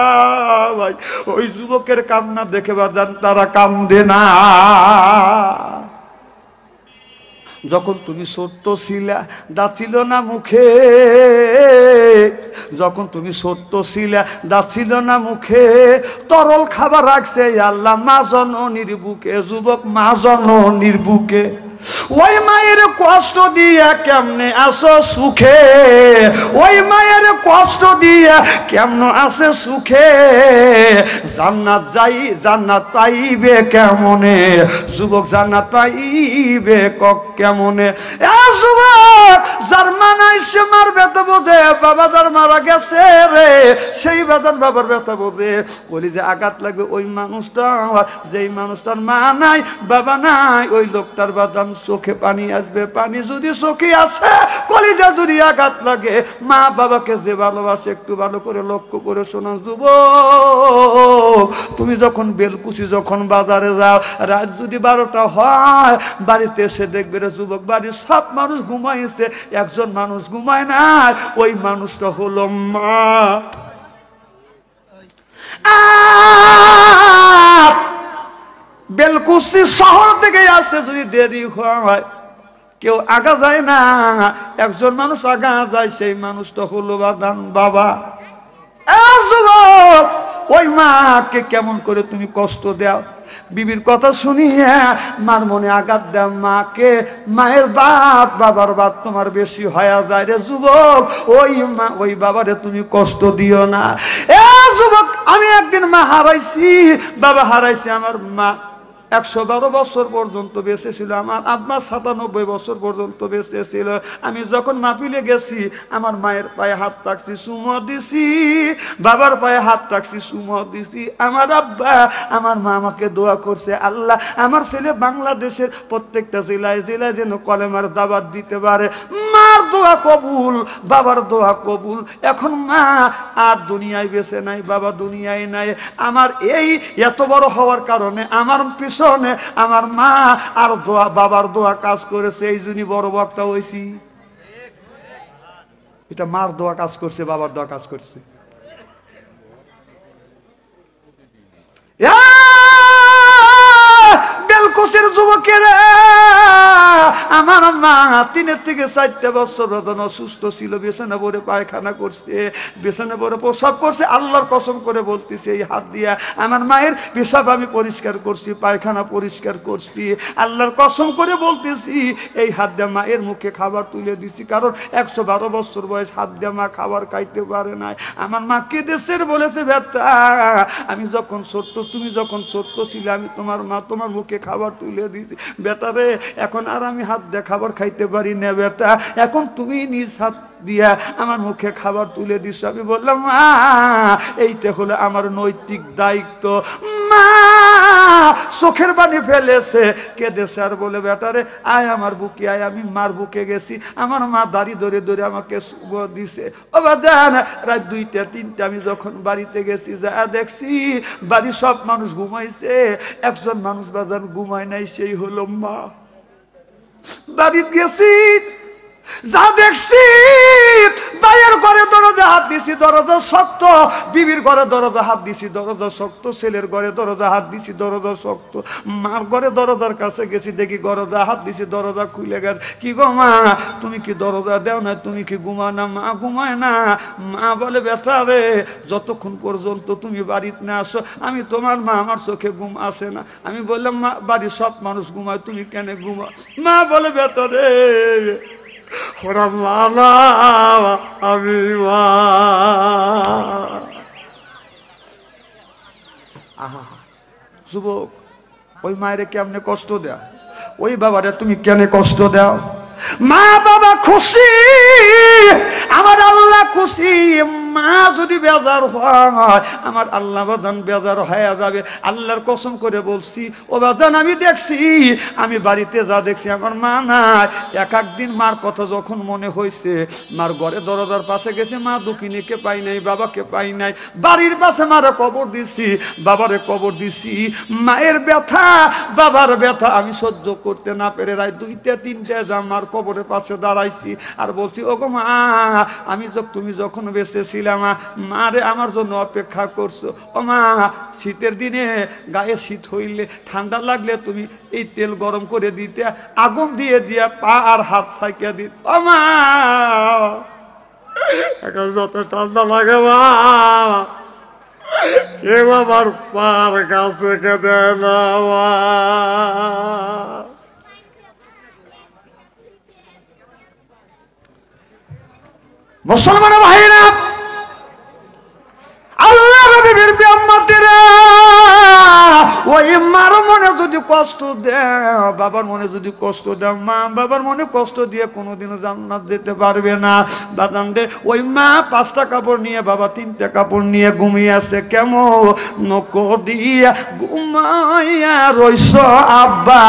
Speaker 1: ভাই। ওই যুবকের কান্না দেখে বাজান তারা কান্দে না। যখন তুমি ছোট্ট ছিলা দাঁত ছিল না মুখে, যখন তুমি ছোট্ট ছিলা দাঁত ছিল না মুখে, তরল খাবার রাখছে আল্লাহ মা জননীর বুকে। যুবক মা জননীর বুকে, ওই মায়ের কষ্ট দিয়া কেমনে আসো সুখে, ওই মায়ের কষ্ট দিয়া কেমন আসে সুখে, জান্নাত যাই জান্নাত পাইবে কেমনে, যুবক জান্নাত পাইবে কেমনে? যুবক যার মানাই সে মার ব্যথা বোঝে, বাবা যার মারা গেছে রে সেই বেদন বাবার ব্যথা বোঝে। বলি যে আঘাত লাগবে ওই মানুষটা, যেই মানুষটার মা নাই বাবা নাই, ওই লোকটার বাদাম চোখে পানি আসবে। পানি যদি চোখে আসে, কলিজা যদি আঘাত লাগে, মা বাবাকে যে ভালোবাসে একটু ভালো করে লক্ষ্য করে শোনা যুবক। তুমি যখন বেলকুচি যখন বাজারে যাও, রাত যদি 12টা হয়, বাড়িতে এসে দেখবে রে যুবক বাড়ির সব মানুষ ঘুমাইছে, একজন মানুষ ঘুমায় না, ওই মানুষটা হলো মা। বেলকুচি শহর থেকে আসতে যদি দেরি হয়, কেউ আগা যায় না, একজন মানুষ আগা যায়, সেই মানুষটা হলো বাদান বাবা। যুবক ওই মাকে কেমন করে তুমি কষ্ট দাও, বিবির কথা শুনিয়ে মার মনে আঘাত দাও, মাকে মায়ের বাদ বাবার বাদ তোমার বেশি হয়ে যায় রে যুবক। ওই মা ওই বাবারে তুমি কষ্ট দিও না। যুবক আমি একদিন মা হারাইছি, বাবা হারাইছি, আমার মা 112 বছর পর্যন্ত বেঁচে ছিল, আমার আব্বা 97 বছর পর্যন্ত বেঁচে ছিল। আমি যখন মাহফিলে গেছি, আমার মায়ের পায়ে হাত রাখছি, চুমো দিছি, বাবার পায়ে হাত রাখছি, চুমো দিছি। আমার আব্বা আমার মা আমাকে দোয়া করছে, আল্লাহ আমার ছেলে বাংলাদেশের প্রত্যেকটা জেলায় জেলায় যেন কলেমার দাওয়াত দিতে পারে। মার দোয়া কবুল, বাবার দোয়া কবুল। এখন মা আর দুনিয়ায় বেঁচে নাই, বাবা দুনিয়ায় নাই। আমার এই এত বড় হওয়ার কারণে আমার পিছনে আমার মা আর দোয়া বাবার দোয়া কাজ করেছে, এই জন্যই বড় বক্তা হয়েছি। এটা মার দোয়া কাজ করছে, বাবার দোয়া কাজ করছে। বেলকুচির যুবকের আমার মা 3 থেকে 4 বছর অসুস্থ ছিল, বিছানা পরে পায়খানা করছে, বিছানা পরে প্রসাব করছে। আল্লাহর কসম করে বলতেছি, এই হাত দিয়া আমার মায়ের পেশাব আমি পরিষ্কার করছি, পায়খানা পরিষ্কার করছি। আল্লাহর কসম করে বলতেছি, এই হাত দিয়ে মায়ের মুখে খাবার তুলে দিছি, কারণ 112 বছর বয়স, হাত দিয়ে মা খাবার খাইতে পারে নাই। আমার মা কেঁদেছে বলেছে, বেটা আমি যখন ছোট্ট, তুমি যখন ছোট্ট ছিলে, আমি তোমার মা, তোমার মুখে খাবার তুলে দিছি। বেটা রে এখন আর আমি হাত দিয়ে খাবার খাইতে পারি না বেটা, এখন তুমি নিজ হাত দিয়া আমার মুখে খাবার তুলে দিছ। আমি বললাম মা এইটা হলো আমার নৈতিক দায়িত্ব। মা চোখের পানি ফেলেছে, কেঁদেছে আর বলে, বেটারে আয় আমার বুকে আয়। আমি মার বুকে গেছি, আমার মা দাড়ি ধরে ধরে আমাকে দিছে। ও বাদান রাত 2টা 3টা আমি যখন বাড়িতে গেছি, যা দেখছি বাড়ির সব মানুষ ঘুমাইছে, একজন মানুষ বাদান ঘুমায় নাই, সেই হলো মা। বাড়িতে গেছি, যা দেখছি ভাইয়ের ঘরে দরজা হাত দিছি, দরজা শক্ত, বিবির ঘরে দরজা হাত দিছি, দরজা শক্ত, ছেলের ঘরে দরজা হাত দিছি, দরজা শক্ত। মার ঘরে দরজার কাছে গেছি, দেখি দরজা হাত দিছি, দরজা খুলে গেছে। কি গো মা তুমি কি দরজা দেও না, তুমি কি ঘুমা না? মা ঘুমায় না। মা বলে, বেটা রে যতক্ষণ পর্যন্ত তুমি বাড়িতে না আসো আমি তোমার মা, আমার চোখে ঘুম আসে না। আমি বললাম মা বাড়ির সব মানুষ ঘুমায়, তুমি কেন ঘুমা? মা বলে, বেটা রে ওরা মালা আমি মা। যুবক ওই মায়ের কেমনে কষ্ট দেয়, ওই বাবারে তুমি কেন কষ্ট দাও? মা বাবা খুশি, আমার আল্লাহ খুশি, মা যদি বেজার হয় আমার আল্লাহ বাজান বেজার হয়ে যাবে। আল্লাহর কসম করে বলছি ও বাজান, আমি দেখছি, আমি বাড়িতে যা দেখছি আমার মা নাই। এক একদিন মার কথা যখন মনে হয়েছে, মার ঘরে দরজার পাশে গেছে, মা দুঃখিনীকে পাই নাই, বাবাকে পাই নাই, বাড়ির পাশে মারে কবর দিছি, বাবারে কবর দিছি। মায়ের ব্যথা বাবার ব্যথা আমি সহ্য করতে না পেরে রায় 2টা 3টা জামার কবরের পাশে দাঁড়াইছি আর বলছি, ওগো মা, আমি তুমি যখন বেঁচে ছিলাম মারে আমার জন্য অপেক্ষা করছো। ও মা, শীতের দিনে গায়ে শীত হইলে ঠান্ডা লাগলে তুমি এই তেল গরম করে দিতে, আগুন দিয়ে দিয়া পা আর হাত ছাইকে দিত। ও মা, এখন যত ঠান্ডা লাগে মা, কে বাবার পার কাছে কেঁদে না মা। মুসলমান ভাইরা, আল্লাহ নবীর উম্মতেরা, ওই মার মনে যদি কষ্ট দেয়, বাবার মনে যদি কষ্ট দেয়, মা বাবার মনে কষ্ট দিয়ে কোনোদিনও জান্নাত যেতে পারবে না। বাদান রে, ওই মা 5টা কাপড় নিয়ে, বাবা 3টা কাপড় নিয়ে ঘুমিয়ে আছে, কেমন করিয়া ঘুমাইয়া রইস আব্বা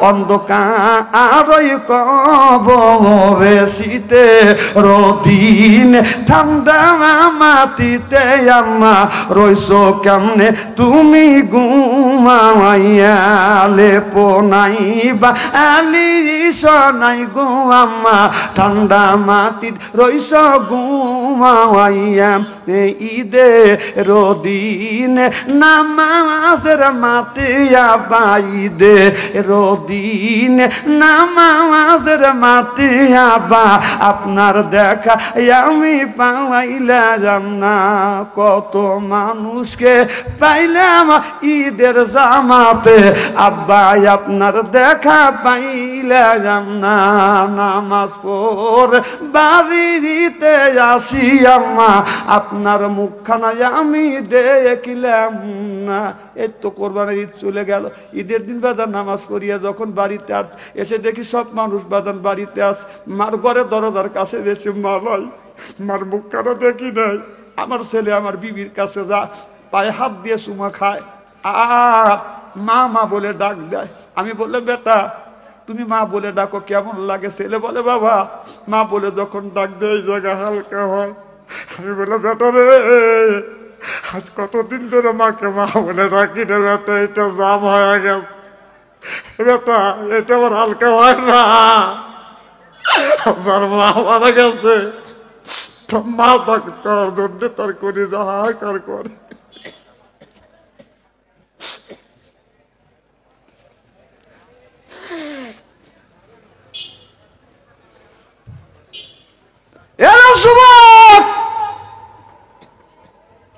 Speaker 1: অন্ধকার কবরে, শীতে রদিন ঠান্ডা মাটিতে আম্মা রইস কেমনে তুমি ঘুমাইয়া, লেপো নাই বা আলিস নাই গো আম্মা, ঠান্ডা মাটির রইস ঘুমাইয়া। ঈদে রদিন নামাজের মাটিয়া বাইদে, রদিন নামাজের মাটিয়া বা, আপনার দেখা আমি পাইলা জানা, কত মানুষকে পাইলাম ঈদের জামাতে, আব্বা আপনার দেখা পাইলা জানা, নামাজ পড়ে বাড়িতে আসি আম্মা, আপনার মুখখানা আমি দেখিলাম না। এই তো কোরবানির ঈদ চলে গেল, ঈদের দিন বাজার নামাজ পড়িয়া যখন বাড়িতে এসে দেখি সব মানুষ বাজান বাড়িতে আস, মার ঘরে দরজার কাছে গেছে, মা ভাই মার মুখখানা দেখি নাই। আমার ছেলে আমার বিবির কাছে যা, পায়ে হাত দিয়ে চুমা খায় আর মা মা বলে ডাক দেয়। আমি বললাম, বেটা তুমি মা বলে ডাকো কেমন লাগে? ছেলে বলে, বাবা মা বলে যখন ডাক দেয় এই জায়গা হালকা হয়। আমি বললাম, বেটা রে, আজ কতদিন ধরে মাকে মা বলে ডাকি রে বেটা, এটা জাম হয়ে গেছে বেটা, এটা আমার হালকা হয় না। আমার মা মারা গেছে, মা তাকে করার জন্য তার করে হাহাকার করে। যুবক,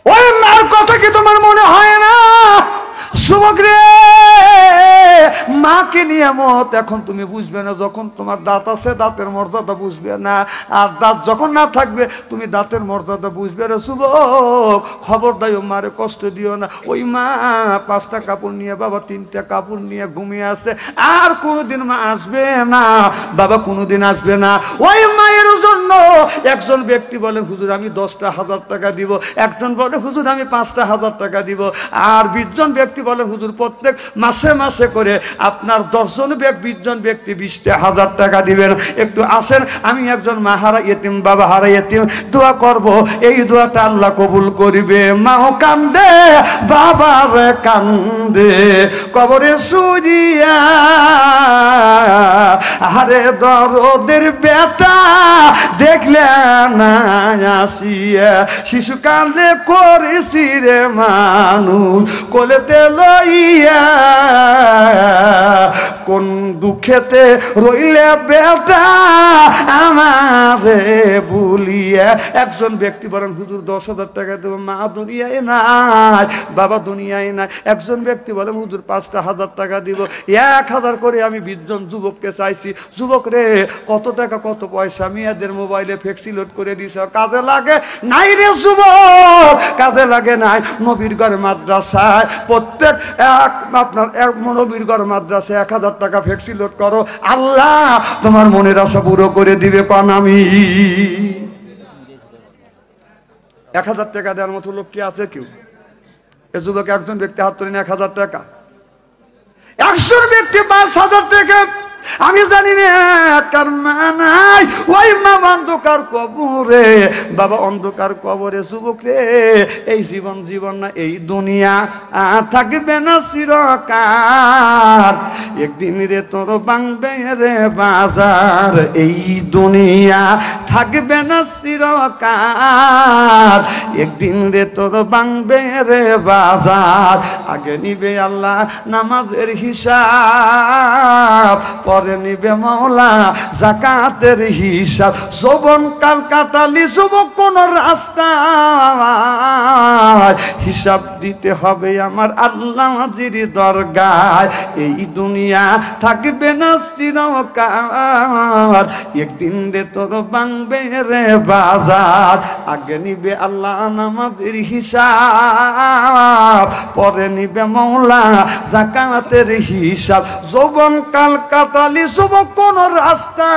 Speaker 1: ওই মার কথা কি তোমার মনে হয় না? যুবক রে, মাকে নিয়ামত এখন তুমি বুঝবে না, যখন তোমার দাঁত আছে দাঁতের মর্যাদা বুঝবে না, আর দাঁত যখন না থাকবে তুমি দাঁতের মর্যাদা বুঝবে না। যুবক খবরদার ও মারে কষ্ট দিও না। ওই মা 5টা কাপড় নিয়ে, বাবা 3টা কাপড় নিয়ে ঘুমিয়ে আছে, আর কোনোদিন মা আসবে না, বাবা কোনোদিন আসবে না। ওই মায়ের জন্য একজন ব্যক্তি বলেন, হুজুর আমি 10,000 টাকা দিব, একজন বলে হুজুর আমি 5,000 টাকা দিব, আর 20 জন ব্যক্তি বলে হুজুর প্রত্যেক মাসে মাসে করে আপনার 10 জন 20 জন ব্যক্তি 20,000 টাকা দিবেন। একটু আসেন, আমি একজন মা হারা ইতিম, বাবা হারা ইতিম, দোয়া করব, এই দোয়াটা আল্লাহ কবুল করিবে। মাও কান্দে, বাবার কান্দে, কবরে শুইয়া, আরে দরদের বেটা দেখলে না আসিয়া, শিশু কান্দে করেছি রে মানুষ কোলেতে লইয়া, কোন দুঃখেতে রইলে বেটা আমারে বলিয়া। একজন ব্যক্তি বলেন, হুজুর 10,000 টাকা দেবো, মা দুনিয়ায় নাই, বাবা দুনিয়ায় নাই। একজন ব্যক্তি বলেন, হুজুর 5,000 টাকা দিব, 1,000 করে আমি 20 জন যুবককে চাইছি। যুবক রে, কত টাকা কত পয়সা মেয়েদের মোবাইলে ফ্লেক্সি লোড করে দিছ, কাজে লাগে নাই রে যুবক, কাজে লাগে নাই। নবীর ঘর মাদ্রাসায় প্রত্যেক আপনার নবীর ঘর মাদ্রাসায় 1,000 টাকা ফ্লেক্সি লোড করো, আল্লাহ তোমার মনের আশা পুরো করে দিবে। কোন আমি 1000 টাকা দেওয়ার মতো লোক কি আছে কেউ? এ যুবক একজন ব্যক্তি হাত তুলেন 1000 টাকা, 100 ব্যক্তি 5000 টাকা। আমি জানি না কার মা নাই, ওই মা অন্ধকার কবরে, বাবা অন্ধকার কবরে। যুবক রে, এই জীবন জীবন না, এই দুনিয়া থাকবে না চিরকাল, একদিন রে তোর ভাঙবে রে বাজার, এই দুনিয়া থাকবে না চিরকাল, একদিন রে তোর ভাঙবে রে বাজার। আগে নিবে আল্লাহ নামাজের হিসাব, পরে নিবে মাওলা যাকাতের হিসাব। যৌবন কাল কাটালি যুবক কোন রাস্তা, হিসাব দিতে হবে আমার আল্লাহ জির দরগায়, এই দুনিয়া থাকবে না চিরকাল, একদিন রে তোর ভাঙবে রে বাজার। আগে নিবে আল্লাহ নামাজের হিসাব, পরে নিবে মাওলা যাকাতের হিসাব। যৌবন কাল কাটালি যুবক কোন রাস্তা,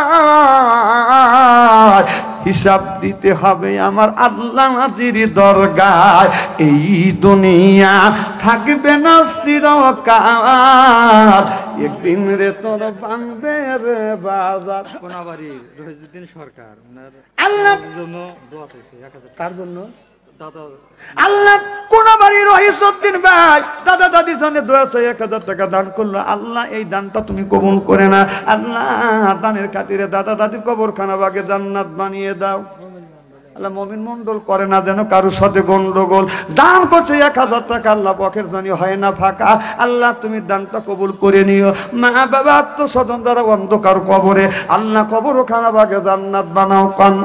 Speaker 1: হিসাব দিতে হবে আমার আল্লাহ জির দরগায়, এই দুনিয়া থাকবে না চিরকাল, একদিন রে তোর ভাঙবে রে বাজার।
Speaker 2: কোনাবাড়ির রহিজউদ্দিন সরকার ওনার
Speaker 1: আল্লাহ
Speaker 2: জন্য দোয়া চাইছে 1000 টাকা।
Speaker 1: কার জন্য?
Speaker 2: দাদা
Speaker 1: আল্লাহ কোনাবাড়ি রহিসউদ্দিন ভাই দাদা দাদির জন্য দোয়া চাই 1000 টাকা দান করলো। আল্লাহ এই দানটা তুমি কবুল করে না, আল্লাহ দানের খাতিরে দাদা দাদির কবরখানা বাগে জান্নাত বানিয়ে দাও। আল্লাহ মমিন মন্ডল করে না যেন কারোর সাথে গন্ডগোল। দান করছে 1000 টাকা, আল্লাহ পকের জানি হয় না ফাঁকা। আল্লাহ তুমি দানটা কবুল করে নিও। মা বাবা আত্মস্বজন দ্বারা অন্ধকার কবরে, আল্লাহ কবরখানা বাগে জান্নাত বানাও, কান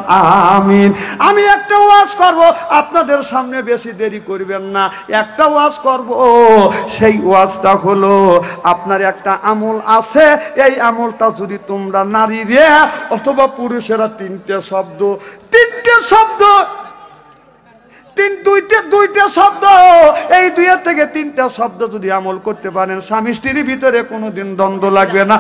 Speaker 1: আমিন। আমি একটা ওয়াজ করব, আপনাদের সামনে বেশি দেরি করবেন না। একটা ওয়াজ করব, সেই ওয়াজটা হলো আপনার একটা আমল আছে, এই আমলটা যদি তোমরা নারীরে অথবা পুরুষেরা তিনটে শব্দ দুইটা শব্দ, এই 2 থেকে 3টা শব্দ যদি আমল করতে পারেন, স্বামী স্ত্রীর ভিতরে কোনোদিন দ্বন্দ্ব লাগবে না।